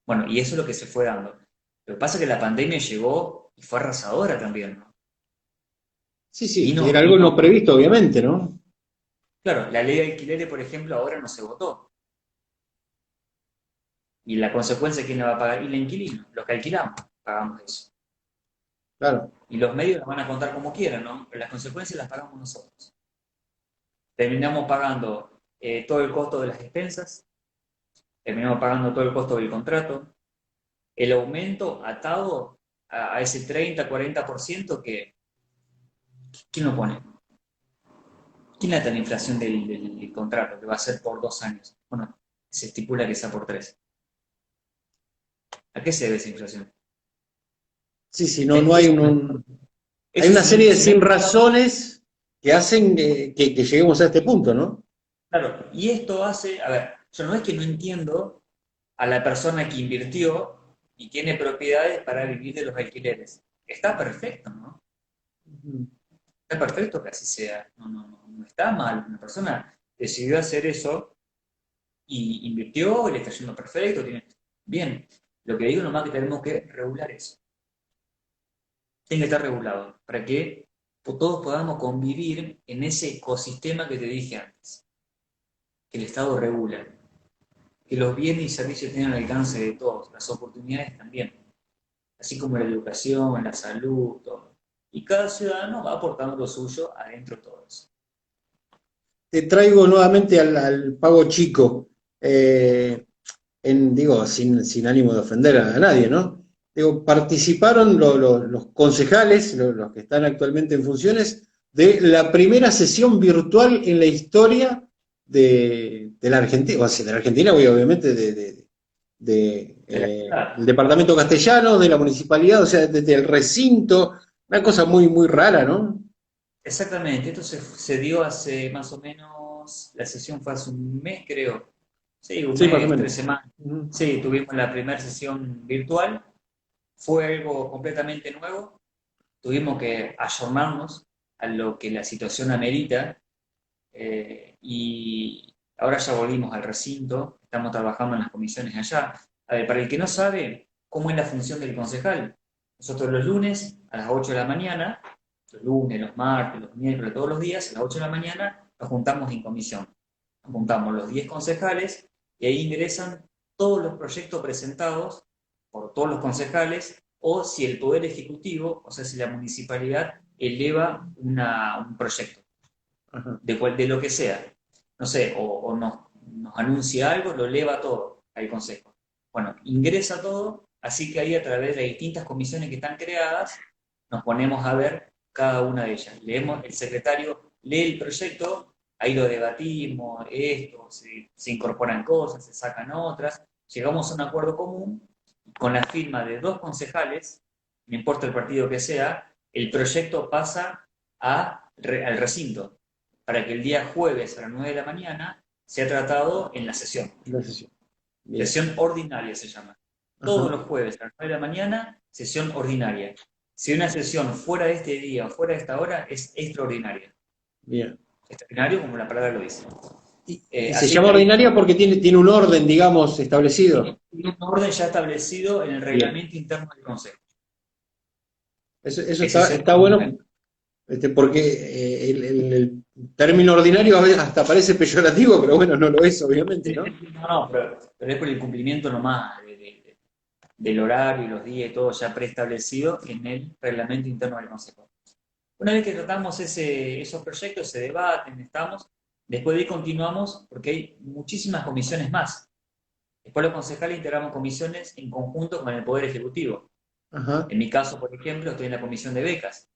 S2: Bueno, y eso es lo que se fue dando. Lo que pasa es que la pandemia llegó y fue arrasadora también, ¿no?
S1: Sí, sí, era
S2: Vino,
S1: algo no
S2: vino,
S1: previsto, obviamente, ¿no?
S2: claro, la ley de alquileres, por ejemplo, ahora no se votó. Y la consecuencia, ¿quién la va a pagar? Y el inquilino, los que alquilamos, pagamos eso.
S1: Claro.
S2: Y los medios las van a contar como quieran, ¿no? Pero las consecuencias las pagamos nosotros. Terminamos pagando todo el costo de las expensas, terminamos pagando todo el costo del contrato, el aumento atado a ese 30-40% que, ¿quién lo pone? ¿Quién ata la inflación del contrato, que va a ser por 2 años? Bueno, se estipula que sea por 3. ¿A qué se debe esa inflación?
S1: Sí, sí, no, no hay
S2: Eso,
S1: hay
S2: eso
S1: una
S2: si no,
S1: serie de
S2: si no
S1: sin razones que hacen que lleguemos a este punto, ¿no?
S2: claro, y esto hace, a ver, yo no es que no entiendo a la persona que invirtió y tiene propiedades para vivir de los alquileres. Está perfecto, ¿no?
S1: Ujú.
S2: Está perfecto que así sea. No está mal. Una persona decidió hacer eso y invirtió y le está yendo perfecto. Bien, lo que digo nomás que tenemos que regular eso. Tiene que estar regulado para que todos podamos convivir en ese ecosistema que te dije antes, que el Estado regula, que los bienes y servicios tengan al alcance de todos, las oportunidades también, así como la educación, la salud, todo. Y cada ciudadano va aportando lo suyo adentro de todo eso.
S1: Te traigo nuevamente al pago chico, digo, sin ánimo de ofender a nadie, ¿no? Digo, participaron los concejales, los que están actualmente en funciones, de la primera sesión virtual en la historia de la Argentina, o sea, de la Argentina, obviamente,
S2: De la
S1: el
S2: ciudad.
S1: departamento castellano, de la municipalidad, o sea, desde el recinto, una cosa muy, muy rara, ¿no?
S2: Exactamente, esto se dio hace más o menos, la sesión fue hace un mes, creo. Sí, un
S1: Sí, más o
S2: mes,
S1: menos.
S2: 3 semanas.
S1: Ujú.
S2: Sí, tuvimos la primera sesión virtual, fue algo completamente nuevo, tuvimos que ayornarnos a lo que la situación amerita y ahora ya volvimos al recinto, estamos trabajando en las comisiones allá. A ver, para el que no sabe cómo es la función del concejal, nosotros los lunes a las 8 de la mañana, los lunes, los martes, los miércoles, todos los días, a las 8 de la mañana, nos juntamos en comisión. Nos juntamos los 10 concejales y ahí ingresan todos los proyectos presentados por todos los concejales o si el Poder Ejecutivo, o sea, si la municipalidad eleva un proyecto
S1: Ajá.
S2: de lo que sea. No sé, o nos anuncia algo, lo eleva todo al Consejo. Bueno, ingresa todo, así que ahí a través de distintas comisiones que están creadas, nos ponemos a ver cada una de ellas. Leemos, el secretario lee el proyecto, ahí lo debatimos, esto, se incorporan cosas, se sacan otras, llegamos a un acuerdo común con la firma de 2 concejales, no importa el partido que sea, el proyecto pasa al recinto para que el día jueves a las 9 de la mañana sea tratado en la sesión.
S1: La sesión. Bien.
S2: Sesión ordinaria se llama. Todos
S1: Ajá.
S2: los jueves a las 9 de la mañana, sesión ordinaria. Si una sesión fuera de este día o fuera de esta hora, es extraordinaria.
S1: Bien.
S2: Extraordinario como la palabra lo dice.
S1: Y se
S2: Así
S1: llama
S2: que ahí
S1: ordinaria porque tiene un orden, digamos, establecido.
S2: tiene un orden ya establecido en el
S1: Bien.
S2: reglamento interno del Consejo.
S1: Eso
S2: Ese es
S1: está bueno, porque el término ordinario a veces hasta parece peyorativo, pero bueno, no lo es, obviamente, ¿no?
S2: no, no, pero es por el cumplimiento nomás del horario y los días y todo ya preestablecido en el reglamento interno del Consejo. Una vez que tratamos esos proyectos, se debaten, después de ahí continuamos porque hay muchísimas comisiones más. Después los concejales integramos comisiones en conjunto con el Poder Ejecutivo.
S1: Ajá.
S2: En mi caso, por ejemplo, estoy en la comisión de becas,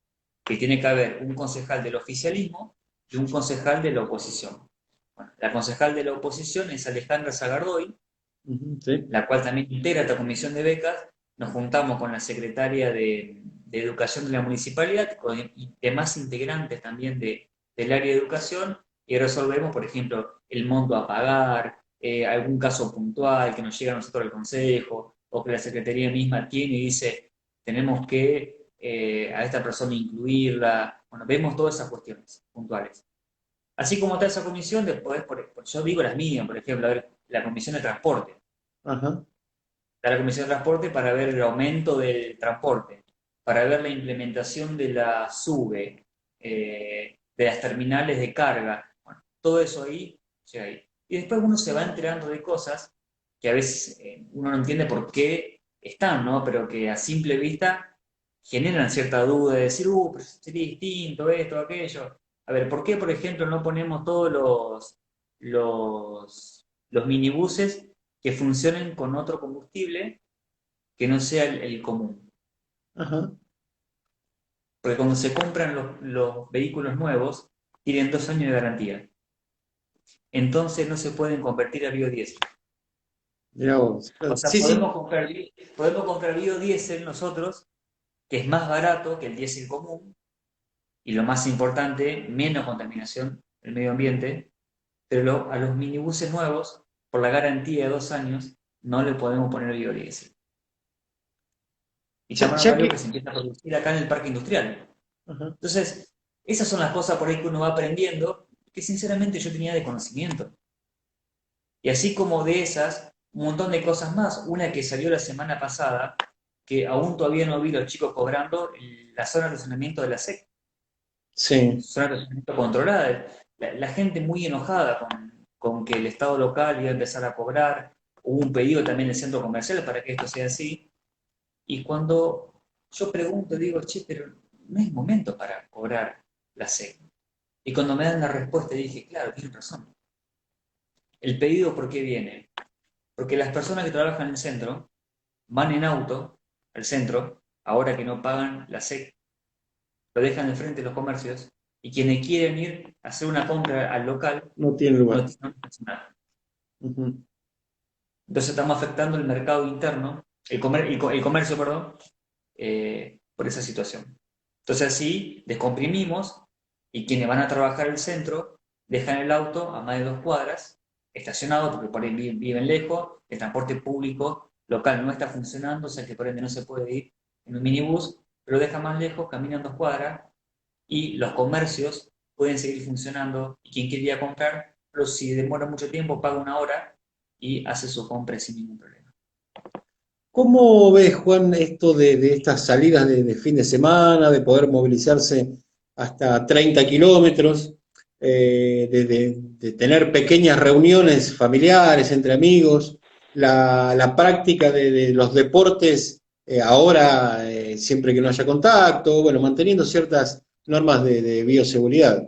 S2: que tiene que haber un concejal del oficialismo y un concejal de la oposición. Bueno, la concejal de la oposición es Alejandra Zagardoy,
S1: Ujú, sí.
S2: la cual también integra esta comisión de becas. Nos juntamos con la secretaria de Educación de la municipalidad y demás integrantes también del área de educación y resolvemos, por ejemplo, el monto a pagar, algún caso puntual que nos llega a nosotros al consejo o que la secretaría misma tiene y dice, tenemos que a esta persona incluirla. Bueno, vemos todas esas cuestiones puntuales. Así como está esa comisión, después, yo digo las mías, por ejemplo, a ver, la comisión de transporte.
S1: Ajá.
S2: Está la Comisión de Transporte para ver el aumento del transporte, para ver la implementación de la SUBE, de las terminales de carga. Bueno, todo eso ahí llega ahí. Y después uno se va enterando de cosas que a veces uno no entiende por qué están, ¿no? Pero que a simple vista generan cierta duda de decir, pero sería distinto esto, aquello. A ver, ¿por qué, por ejemplo, no ponemos todos los minibuses que funcionen con otro combustible que no sea el común?
S1: Ajá.
S2: Porque cuando se compran los vehículos nuevos, tienen 2 años de garantía. Entonces no se pueden convertir a biodiesel.
S1: Mirá vos.
S2: O sea,
S1: Sí, sí.
S2: podemos comprar biodiesel nosotros, que es más barato que el diésel común, y lo más importante, menos contaminación del medio ambiente, pero a los minibuses nuevos, por la garantía de 2 años, no le podemos poner biodiesel. Y
S1: Ya,
S2: estamos
S1: ya
S2: hablando
S1: que.
S2: que se empieza a producir acá en el parque industrial.
S1: Ajá.
S2: Entonces, esas son las cosas por ahí que uno va aprendiendo, que sinceramente yo tenía de conocimiento. Y así como de esas, un montón de cosas más. Una que salió la semana pasada, que aún todavía no vi los chicos cobrando, la zona de almacenamiento de la SEC,
S1: Sí.
S2: zona de almacenamiento controlada. La gente muy enojada con que el Estado local iba a empezar a cobrar. Hubo un pedido también del centro comercial para que esto sea así. Y cuando yo pregunto, digo, che, pero no es momento para cobrar la SEC. Y cuando me dan la respuesta dije, claro, tienen razón. ¿El pedido por qué viene? Porque las personas que trabajan en el centro van en auto al centro, ahora que no pagan la SEC, lo dejan enfrente de los comercios, y quienes quieren ir a hacer una compra al local
S1: No tiene
S2: no
S1: lugar.
S2: tienen nada.
S1: Ujú.
S2: Entonces estamos afectando el mercado interno, el comercio, perdón, por esa situación. Entonces así descomprimimos Y quienes van a trabajar al centro dejan el auto a más de 2 cuadras, estacionado porque por ahí viven lejos, el transporte público local no está funcionando, o sea que por ende no se puede ir en un minibús, pero deja más lejos, caminan 2 cuadras y los comercios pueden seguir funcionando y quien quiere ir a comprar, pero si demora mucho tiempo, paga 1 hora y hace su compra sin ningún problema.
S1: ¿Cómo ves, Juan, esto de estas salidas de fin de semana, de poder movilizarse hasta 30 kilómetros, de tener pequeñas reuniones familiares entre amigos, la práctica de los deportes ahora, siempre que no haya contacto, bueno, manteniendo ciertas normas de bioseguridad?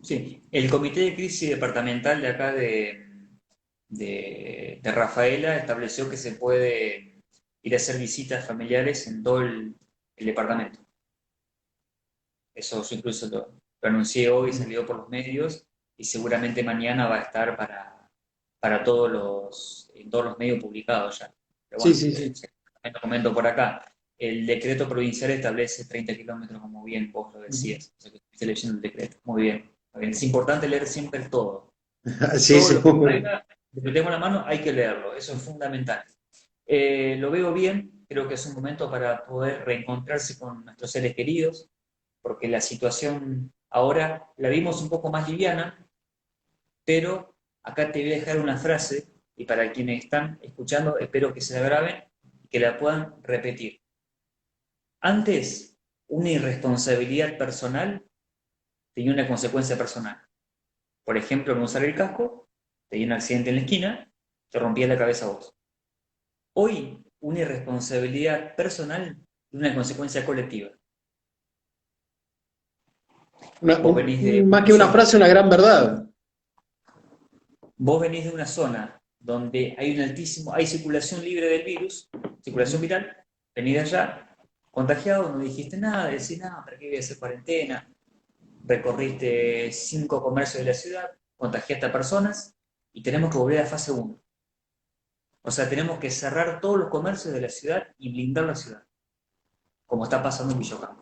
S2: Sí, el comité de crisis departamental de acá de Rafaela estableció que se puede ir a hacer visitas familiares en todo el departamento. Eso yo incluso lo anuncié hoy, salió por los medios y seguramente mañana va a estar en todos los medios publicados ya. Pero
S1: Sí,
S2: bueno,
S1: sí, sí.
S2: lo comento por acá. El decreto provincial establece 30 kilómetros, como bien vos lo decías. O sea, que estoy leyendo el decreto. Muy bien. Muy bien. Es importante leer siempre todo.
S1: Sí,
S2: Todo
S1: sí,
S2: lo que salga, lo que tengo en la mano, hay que leerlo. Eso es fundamental. Lo veo bien. Creo que es un momento para poder reencontrarse con nuestros seres queridos, porque la situación ahora la vimos un poco más liviana, pero acá te voy a dejar una frase, y para quienes están escuchando, espero que se la graben y que la puedan repetir. Antes, una irresponsabilidad personal tenía una consecuencia personal. Por ejemplo, no usar el casco, tenía un accidente en la esquina, te rompía la cabeza a vos. Hoy, una irresponsabilidad personal tiene una consecuencia colectiva. Vos venís de
S1: más
S2: una
S1: que una
S2: zona
S1: frase, una gran verdad.
S2: Vos venís de una zona donde hay circulación libre del virus, circulación viral, venís de allá, contagiado, no dijiste nada, decís nada, ¿para qué voy a hacer cuarentena? Recorriste 5 comercios de la ciudad, contagiaste a personas y tenemos que volver a fase 1. O sea, tenemos que cerrar todos los comercios de la ciudad y blindar la ciudad, como está pasando en Villocampo.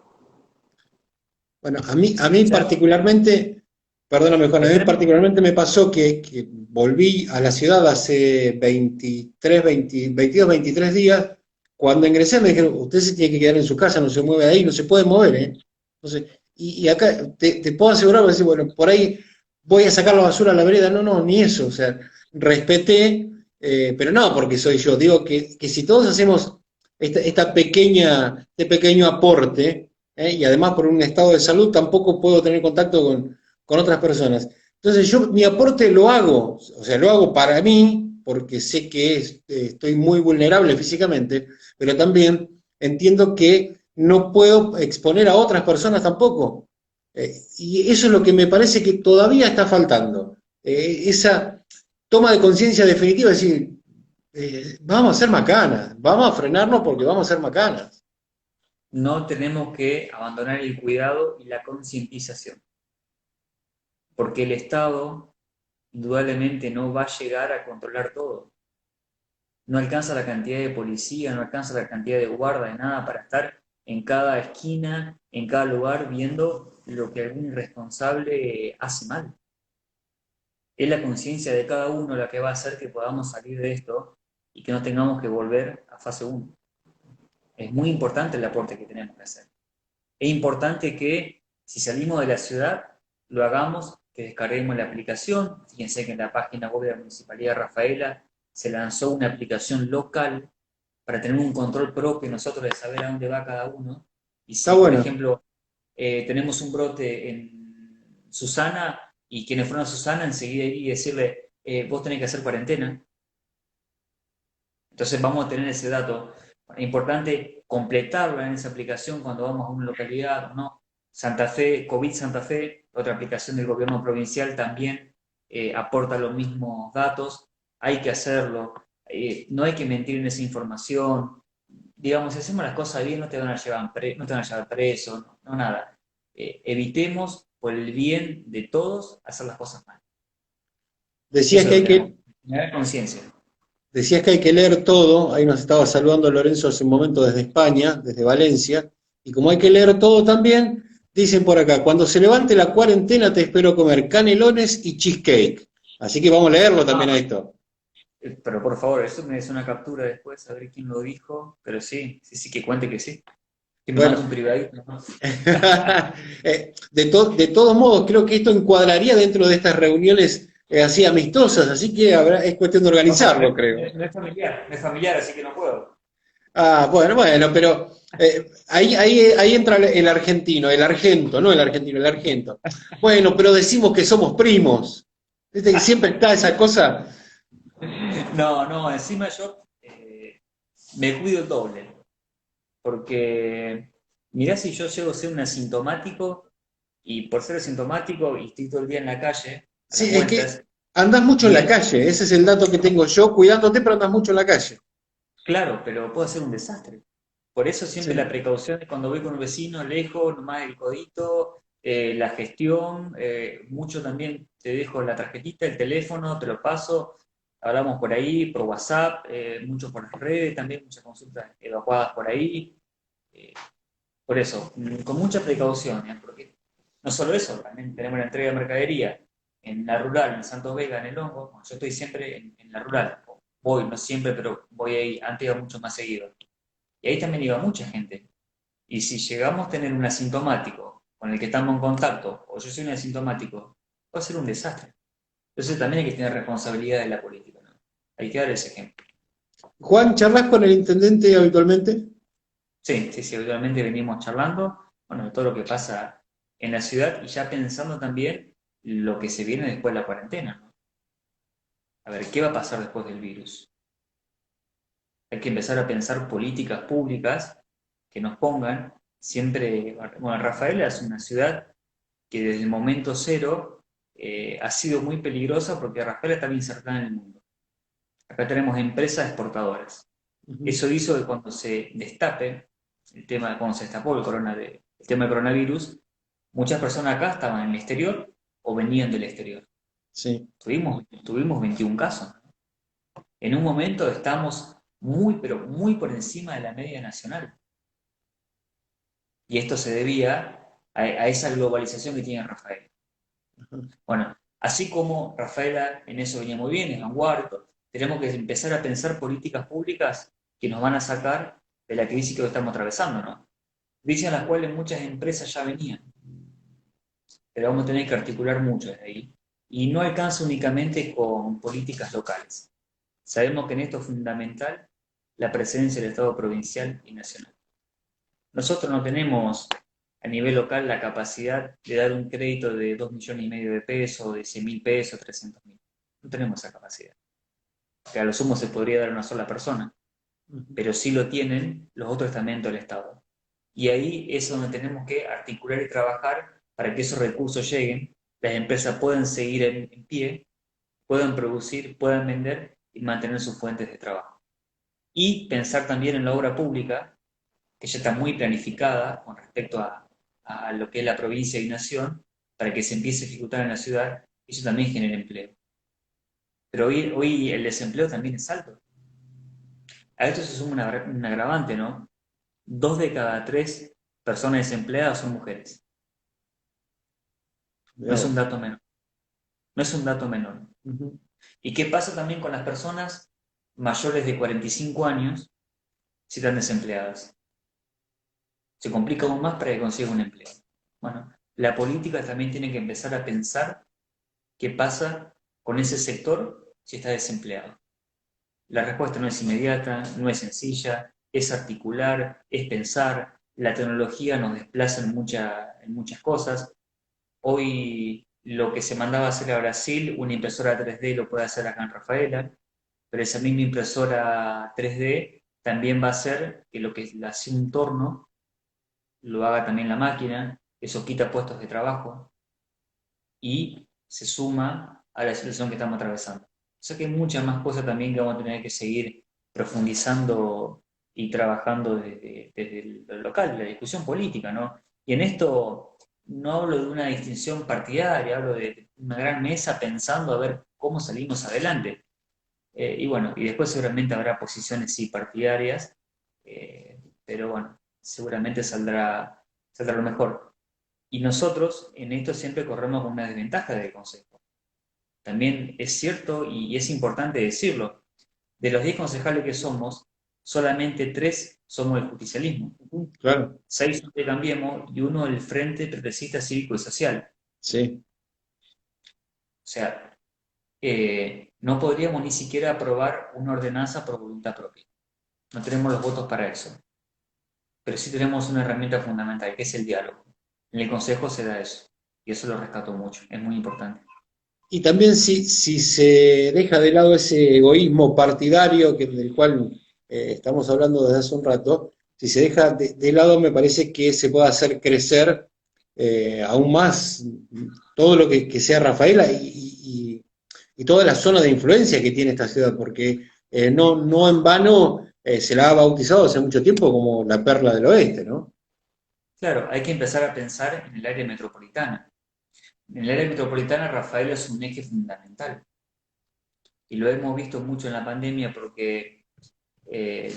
S1: Bueno, a mí
S2: O sea,
S1: particularmente, perdóname Juan, a
S2: es
S1: mí
S2: tremendo.
S1: particularmente me pasó que volví a la ciudad hace 23, 20, 22, 23 días. Cuando ingresé me dijeron, usted se tiene que quedar en su casa, no se mueve ahí, no se puede mover, ¿eh? Entonces, y acá te puedo asegurar, decir, bueno, por ahí voy a sacar la basura a la vereda, no, no, ni eso, o sea, respeté, pero no porque soy yo, digo que si todos hacemos este pequeño aporte, y además por un estado de salud tampoco puedo tener contacto con otras personas. Entonces yo mi aporte lo hago, o sea, lo hago para mí, porque sé que estoy muy vulnerable físicamente, pero también entiendo que no puedo exponer a otras personas tampoco. Y eso es lo que me parece que todavía está faltando. Esa toma de conciencia definitiva, es decir, vamos a ser macanas, vamos a frenarnos porque vamos a ser macanas.
S2: No tenemos que abandonar el cuidado y la concientización, porque el Estado indudablemente no va a llegar a controlar todo. No alcanza la cantidad de policía, no alcanza la cantidad de guarda, de nada para estar en cada esquina, en cada lugar, viendo lo que algún irresponsable hace mal. Es la conciencia de cada uno la que va a hacer que podamos salir de esto y que no tengamos que volver a fase 1. Es muy importante el aporte que tenemos que hacer. Es importante que si salimos de la ciudad, lo hagamos, que descarguemos la aplicación. Fíjense que en la página web de la Municipalidad de Rafaela se lanzó una aplicación local para tener un control propio nosotros de saber a dónde va cada uno. Y
S1: Está
S2: si, por
S1: bueno.
S2: ejemplo, tenemos un brote en Susana y quienes fueron a Susana, enseguida ir y decirle, vos tenés que hacer cuarentena. Entonces vamos a tener ese dato. Es importante completarlo en esa aplicación cuando vamos a una localidad, ¿no? Santa Fe, COVID Santa Fe, otra aplicación del gobierno provincial también aporta los mismos datos. Hay que hacerlo. No hay que mentir en esa información. Digamos, si hacemos las cosas bien, no te van a llevar, no te van a llevar preso, no, no nada. Evitemos, por el bien de todos, hacer las cosas mal.
S1: Decías
S2: Eso
S1: que
S2: es lo
S1: hay
S2: que tenemos.
S1: que,
S2: Tener conciencia.
S1: decías que hay que leer todo. Ahí nos estaba saludando Lorenzo hace un momento desde España, desde Valencia. Y como hay que leer todo también, Dicen por acá, cuando se levante la cuarentena te espero comer canelones y cheesecake. Así que vamos a leerlo también a
S2: Ah,
S1: esto.
S2: pero por favor, eso me des una captura después, a ver quién lo dijo. Pero sí, sí, sí, que cuente que sí. Que me mande
S1: Bueno,
S2: un privadito, ¿no?
S1: de todos modos, creo que esto encuadraría dentro de estas reuniones así amistosas, así que es cuestión de
S2: No, porque
S1: organizarlo, creo.
S2: no es familiar, así que no puedo.
S1: Ah, bueno, bueno, pero ahí entra el argentino, el argento, no el argentino, el argento. Bueno, pero decimos que somos primos. Viste que siempre está esa cosa.
S2: No, no, encima yo me cuido el doble, porque mirá si yo llego a ser un asintomático y por ser asintomático y estoy todo el día en la calle, a las
S1: Sí, es que
S2: vueltas,
S1: andás mucho en la
S2: viene,
S1: calle, ese es el dato que tengo yo, cuidándote, pero andás mucho en la calle.
S2: claro, pero puede ser un desastre. Por eso siempre la
S1: Sí.
S2: precaución es cuando voy con un vecino, lejos, nomás el codito, la gestión, mucho también te dejo la tarjetita, el teléfono, te lo paso, hablamos por ahí, por WhatsApp, mucho por las redes, también muchas consultas evacuadas por ahí. eh, por eso, con mucha precaución, porque no solo eso, también tenemos la entrega de mercadería en la rural, en Santos Vega, en el Hongo. Bueno, yo estoy siempre en la rural, voy, no siempre, pero voy ahí, antes iba mucho más seguido. Y ahí también iba mucha gente. Y si llegamos a tener un asintomático con el que estamos en contacto, o yo soy un asintomático, va a ser un desastre. Entonces también hay que tener responsabilidad de la política, ¿no? Hay que dar ese ejemplo.
S1: Juan, ¿charlas con el intendente habitualmente?
S2: Sí, sí, sí, obviamente venimos charlando, bueno, de todo lo que pasa en la ciudad y ya pensando también lo que se viene después de la cuarentena, ¿no? A ver, ¿qué va a pasar después del virus? Hay que empezar a pensar políticas públicas que nos pongan siempre, bueno, Rafaela es una ciudad que desde el momento cero ha sido muy peligrosa porque Rafaela está bien insertada en el mundo. Acá tenemos empresas exportadoras.
S1: Ujú.
S2: Eso hizo que cuando se destape cuando se destapó el tema del coronavirus, muchas personas acá estaban en el exterior o venían del exterior.
S1: Sí.
S2: Tuvimos 21 casos. En un momento estamos muy, pero muy por encima de la media nacional. Y esto se debía a esa globalización que tiene Rafael. Bueno, así como Rafaela en eso venía muy bien, es vanguardia, tenemos que empezar a pensar políticas públicas que nos van a sacar de la crisis que estamos atravesando, ¿no? Crisis a las cuales muchas empresas ya venían, pero vamos a tener que articular mucho desde ahí. Y no alcanza únicamente con políticas locales. Sabemos que en esto es fundamental la presencia del Estado provincial y nacional. Nosotros no tenemos a nivel local la capacidad de dar un crédito de 2,5 millones de pesos, de 100.000 pesos, 300.000. No tenemos esa capacidad. Que a lo sumo se podría dar a una sola persona,
S1: Ujú.
S2: pero sí lo tienen los otros estamentos del Estado. Y ahí es donde tenemos que articular y trabajar para que esos recursos lleguen, las empresas puedan seguir en pie, puedan producir, puedan vender y mantener sus fuentes de trabajo. Y pensar también en la obra pública, que ya está muy planificada con respecto a lo que es la provincia y nación, para que se empiece a ejecutar en la ciudad y eso también genera empleo. Pero hoy el desempleo también es alto. A esto se suma un agravante, ¿no? 2 de cada 3 personas desempleadas son mujeres. No
S1: Mirá
S2: es un
S1: vos.
S2: dato menor. No es un dato menor.
S1: Ujú.
S2: ¿Y qué pasa también con las personas mayores de 45 años si están desempleadas? Se complica aún más para que consigan un empleo. Bueno, la política también tiene que empezar a pensar qué pasa con ese sector si está desempleado. La respuesta no es inmediata, no es sencilla, es articular, es pensar. La tecnología nos desplaza en muchas cosas. Hoy lo que se mandaba a hacer a Brasil, una impresora 3D lo puede hacer acá en Rafaela, pero esa misma impresora 3D también va a hacer que lo que hace un torno lo haga también la máquina, eso quita puestos de trabajo y se suma a la situación que estamos atravesando. O sea que hay muchas más cosas también que vamos a tener que seguir profundizando y trabajando desde lo local, la discusión política, ¿no? Y en esto no hablo de una distinción partidaria, hablo de una gran mesa pensando a ver cómo salimos adelante. Y bueno, y después seguramente habrá posiciones sí partidarias, pero bueno, seguramente saldrá lo mejor. Y nosotros en esto siempre corremos con una desventaja del consejo. También es cierto y es importante decirlo, de los 10 concejales que somos, solamente 3 somos del justicialismo.
S1: Claro,
S2: 6 son de Cambiemos y uno del Frente Progresista Cívico y Social.
S1: sí.
S2: O sea, no podríamos ni siquiera aprobar una ordenanza por voluntad propia. No tenemos los votos para eso. Pero sí tenemos una herramienta fundamental, que es el diálogo. En el Consejo se da eso. Y eso lo rescato mucho. Es muy importante.
S1: Y también si se deja de lado ese egoísmo partidario del cual estamos hablando desde hace un rato, si se deja de lado, me parece que se puede hacer crecer aún más todo lo que sea Rafaela y toda la zona de influencia que tiene esta ciudad, porque no en vano se la ha bautizado hace mucho tiempo como la perla del oeste, ¿no?
S2: Claro, hay que empezar a pensar en el área metropolitana. En el área metropolitana, Rafael es un eje fundamental. Y lo hemos visto mucho en la pandemia porque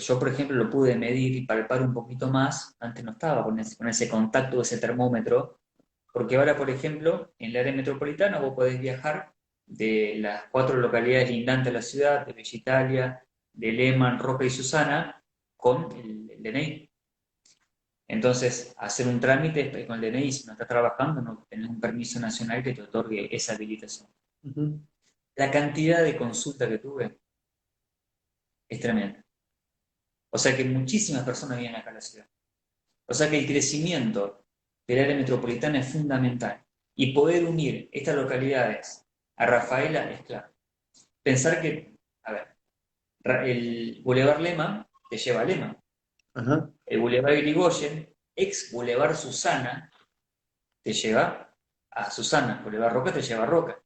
S2: yo, por ejemplo, lo pude medir y palpar un poquito más. Antes no estaba con ese contacto, ese termómetro. Porque ahora, por ejemplo, en el área metropolitana vos podés viajar de las 4 localidades lindantes a la ciudad, de Villa Italia, de Lehmann, Roca y Susana, con el DNI. Entonces, hacer un trámite con el DNI, si no estás trabajando, no tenés un permiso nacional que te otorgue esa habilitación.
S1: Ujú.
S2: La cantidad de consultas que tuve es tremenda. O sea que muchísimas personas vienen acá a la ciudad. O sea que el crecimiento del área metropolitana es fundamental. Y poder unir estas localidades a Rafaela es clave. Pensar que, a ver, el Boulevard Lema te lleva a Lema.
S1: Ajá.
S2: El Boulevard Irigoyen, ex Boulevard Susana, te lleva a Susana. Boulevard Roca te lleva a Roca.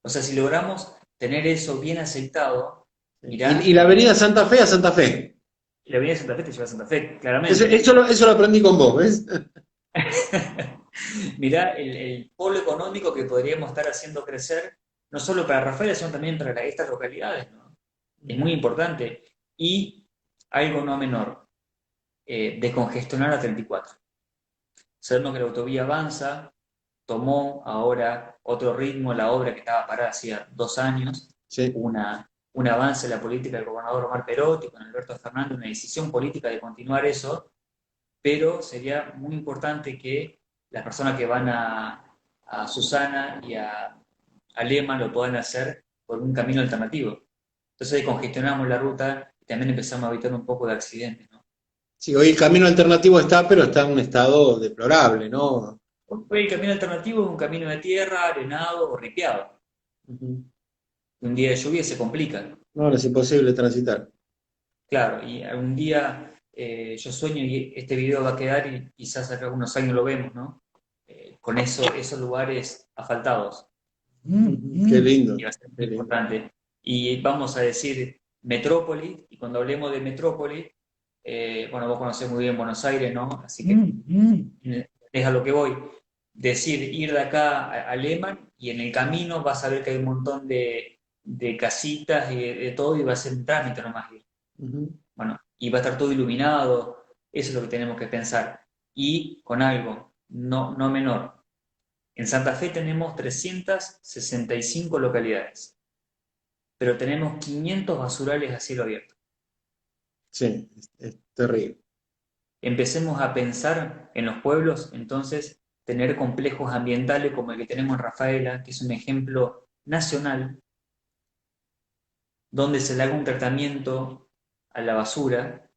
S2: O sea, si logramos tener eso bien aceitado,
S1: Y
S2: mirá,
S1: la avenida Santa Fe a Santa Fe.
S2: la Avenida Santa Fe te lleva a Santa Fe,
S1: Eso,
S2: claramente.
S1: eso lo aprendí con vos, ¿ves?
S2: Mirá el polo económico que podríamos estar haciendo crecer, no solo para Rafael, sino también para estas localidades, ¿no? Es muy importante. Y algo no menor, descongestionar a 34. Sabemos que la autovía avanza, tomó ahora otro ritmo la obra que estaba parada hacía 2 años,
S1: Sí.
S2: un avance en la política del gobernador Omar Perotti con Alberto Fernández, una decisión política de continuar eso, pero sería muy importante que las personas que van a Susana y a Lema lo puedan hacer por un camino alternativo. Entonces congestionamos la ruta y también empezamos a evitar un poco de accidentes, ¿no?
S1: Sí, hoy el camino alternativo está, pero está en un estado deplorable, ¿no?
S2: Hoy el camino alternativo es un camino de tierra, arenado o ripiado.
S1: Ujú.
S2: Un día de lluvia se complica.
S1: No, es imposible transitar.
S2: Claro, y algún día yo sueño y este video va a quedar y quizás acá algunos años lo vemos, ¿no? Con esos lugares asfaltados.
S1: Qué lindo,
S2: Y va a ser
S1: qué
S2: muy
S1: lindo.
S2: importante. Y vamos a decir metrópoli, y cuando hablemos de metrópoli, bueno, vos conocés muy bien Buenos Aires, ¿no? Así que es a lo que voy. Decir, ir de acá a Lehmann y en el camino vas a ver que hay un montón de casitas y de todo y va a ser un trámite nomás ir.
S1: Ujú.
S2: Bueno, y va a estar todo iluminado, eso es lo que tenemos que pensar. Y con algo, no menor. En Santa Fe tenemos 365 localidades, pero tenemos 500 basurales a cielo abierto.
S1: Sí, es terrible.
S2: Empecemos a pensar en los pueblos, entonces, tener complejos ambientales como el que tenemos en Rafaela, que es un ejemplo nacional, donde se le haga un tratamiento a la basura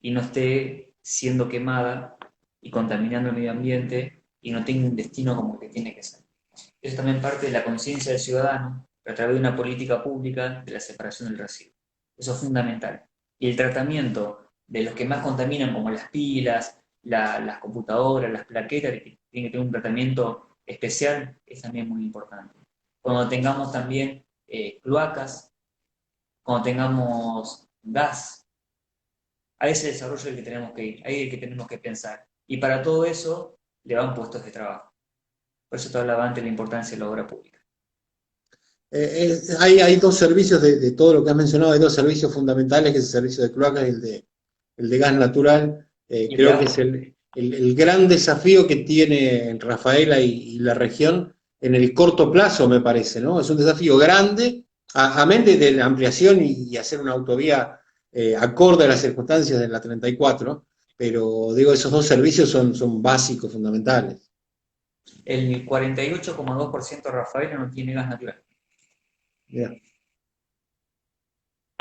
S2: y no esté siendo quemada y contaminando el medio ambiente y no tenga un destino como el que tiene que ser. Eso es también parte de la conciencia del ciudadano a través de una política pública de la separación del residuo. Eso es fundamental. Y el tratamiento de los que más contaminan, como las pilas, las computadoras, las plaquetas, que tienen que tener un tratamiento especial, es también muy importante. Cuando tengamos también cloacas, cuando tengamos gas, a ese desarrollo es el que tenemos que ir, ahí es el que tenemos que pensar. Y para todo eso le van puestos de trabajo. Por eso te hablaba antes de la importancia de la obra pública.
S1: Hay dos servicios de todo lo que has mencionado, hay dos servicios fundamentales, que es el servicio de cloacas y el de gas natural.
S2: Y el de
S1: Creo que es
S2: agua.
S1: el gran desafío que tiene Rafaela y la región en el corto plazo, me parece, ¿no? Es un desafío grande, a mente de la ampliación y hacer una autovía acorde a las circunstancias de la 34, pero digo, esos dos servicios son básicos, fundamentales.
S2: El 48,2% de Rafaela no tiene gas natural.
S1: Mirá.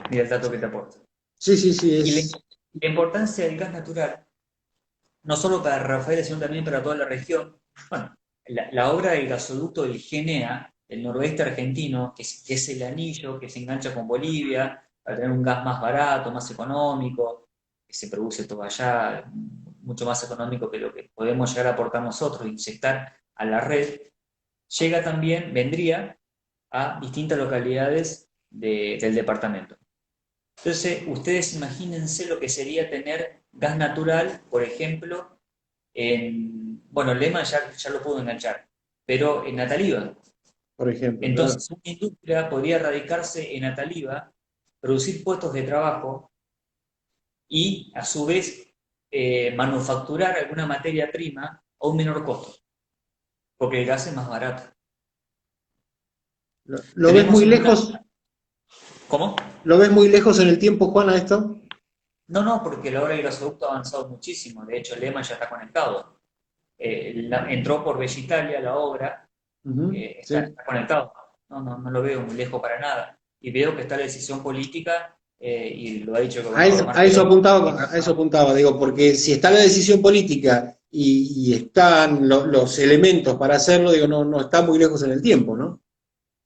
S2: Mira el dato que te aporta.
S1: Sí, sí, sí,
S2: Y
S1: es...
S2: la importancia del gas natural, no solo para Rafaela, sino también para toda la región. Bueno, la obra del gasoducto del GENEA, el noroeste argentino, que es el anillo que se engancha con Bolivia, para tener un gas más barato, más económico, que se produce todo allá, mucho más económico que lo que podemos llegar a aportar nosotros, inyectar a la red, llega también, vendría a distintas localidades del departamento. Entonces, ustedes imagínense lo que sería tener gas natural, por ejemplo, bueno, Lema ya lo pudo enganchar, pero en Ataliva.
S1: por ejemplo, claro.
S2: Entonces, una industria podría radicarse en Ataliva, producir puestos de trabajo y, a su vez, manufacturar alguna materia prima a un menor costo, porque el gas es más barato.
S1: ¿Lo ves
S2: Tenemos
S1: muy
S2: una...
S1: lejos?
S2: ¿Cómo?
S1: ¿Lo ves muy lejos en el tiempo, Juan, a esto?
S2: No, porque la obra del gasoducto ha avanzado muchísimo. De hecho, Lema ya está conectado. Entró por Bellitalia la obra,
S1: Sí.
S2: está conectado. No lo veo muy lejos para nada. Y veo que está la decisión política, y lo ha dicho el gobernador Martelotto.
S1: A eso apuntaba, digo, porque si está la decisión política y están los elementos para hacerlo, digo, no está muy lejos en el tiempo, ¿no?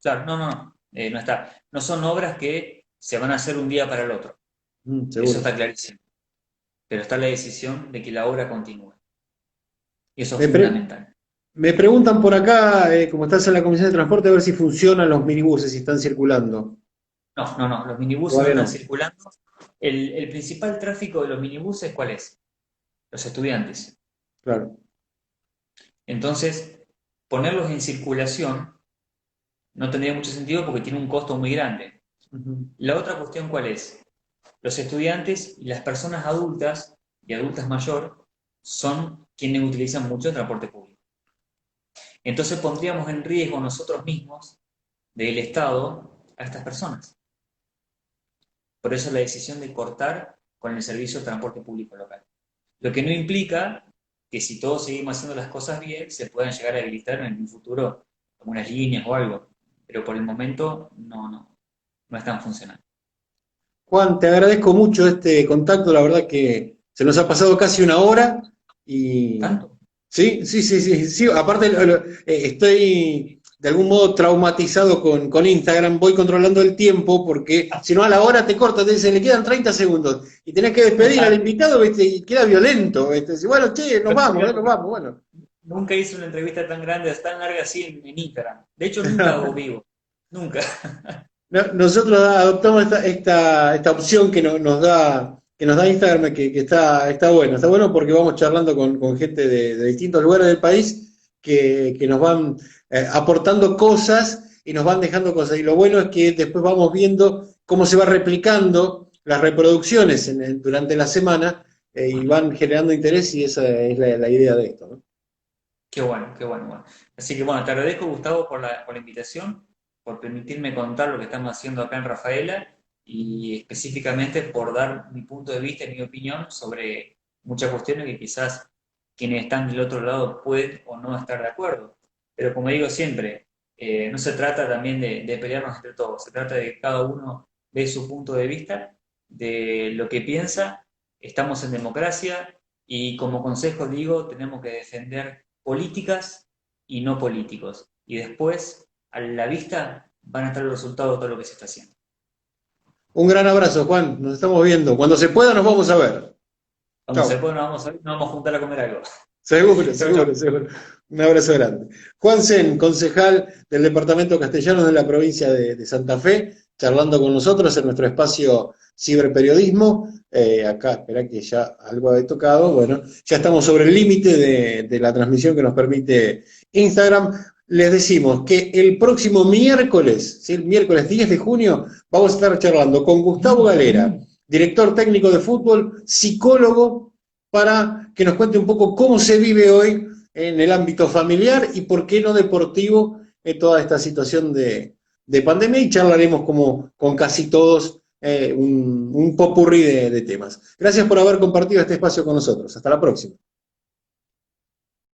S2: Claro, no está. No son obras que se van a hacer un día para el otro. Eso
S1: Seguro.
S2: está clarísimo. Pero está la decisión de que la obra continúe. Y eso es
S1: Me, pre-
S2: fundamental.
S1: Me preguntan por acá, como estás en la Comisión de Transporte, a ver si funcionan los minibuses, si están circulando.
S2: No. Los minibuses no
S1: Todavía
S2: están
S1: no.
S2: circulando. El principal tráfico de los minibuses, ¿cuál es? Los estudiantes.
S1: Claro.
S2: Entonces, ponerlos en circulación no tendría mucho sentido porque tiene un costo muy grande.
S1: Ujú.
S2: La otra cuestión, ¿cuál es? Los estudiantes y las personas adultas y adultas mayor son quienes utilizan mucho el transporte público. Entonces pondríamos en riesgo nosotros mismos, del Estado, a estas personas. Por eso la decisión de cortar con el servicio de transporte público local. Lo que no implica que si todos seguimos haciendo las cosas bien, se puedan llegar a habilitar en un futuro algunas líneas o algo. Pero por el momento no están funcionando.
S1: Juan, te agradezco mucho este contacto, la verdad que se nos ha pasado casi una hora y
S2: ¿Tanto?
S1: sí, sí, sí, sí, sí. Aparte estoy de algún modo traumatizado con Instagram, voy controlando el tiempo porque si no a la hora te corta, te dice, le quedan 30 segundos y tenés que despedir al invitado, ¿viste? Y queda violento, ¿viste? Dice, bueno, che, nos vamos, bueno.
S2: Nunca hice una entrevista tan grande, tan larga así en Instagram. De hecho, nunca hago vivo. Nunca.
S1: Nosotros adoptamos esta opción que nos da Instagram, que está bueno porque vamos charlando con gente de distintos lugares del país que nos van aportando cosas y nos van dejando cosas. Y lo bueno es que después vamos viendo cómo se va replicando las reproducciones durante la semana y van generando interés y esa es la idea de esto, ¿no?
S2: Qué bueno. Así que bueno, te agradezco, Gustavo, por la invitación, por permitirme contar lo que estamos haciendo acá en Rafaela y específicamente por dar mi punto de vista y mi opinión sobre muchas cuestiones que quizás quienes están del otro lado pueden o no estar de acuerdo. Pero como digo siempre, no se trata también de pelearnos entre todos, se trata de que cada uno dé su punto de vista, de lo que piensa. Estamos en democracia y como consejo digo, tenemos que defender políticas y no políticos. Y después, a la vista, van a estar los resultados de todo lo que se está haciendo.
S1: Un gran abrazo, Juan. Nos estamos viendo. Cuando se pueda nos vamos a ver.
S2: Cuando se
S1: Chao.
S2: pueda, nos vamos a juntar a comer algo.
S1: Seguro,
S2: Chau, chau.
S1: seguro, seguro. Un abrazo grande. Juan Sen, concejal del Departamento Castellano de la provincia de Santa Fe, charlando con nosotros en nuestro espacio Ciberperiodismo. Acá, espera que ya algo he tocado. Bueno, ya estamos sobre el límite de la transmisión que nos permite Instagram. Les decimos que el próximo miércoles, ¿sí? El miércoles 10 de junio, vamos a estar charlando con Gustavo Galera, director técnico de fútbol, psicólogo, para que nos cuente un poco cómo se vive hoy en el ámbito familiar y por qué no deportivo en toda esta situación de pandemia, y charlaremos como con casi todos un popurrí de temas. Gracias por haber compartido este espacio con nosotros. Hasta la próxima.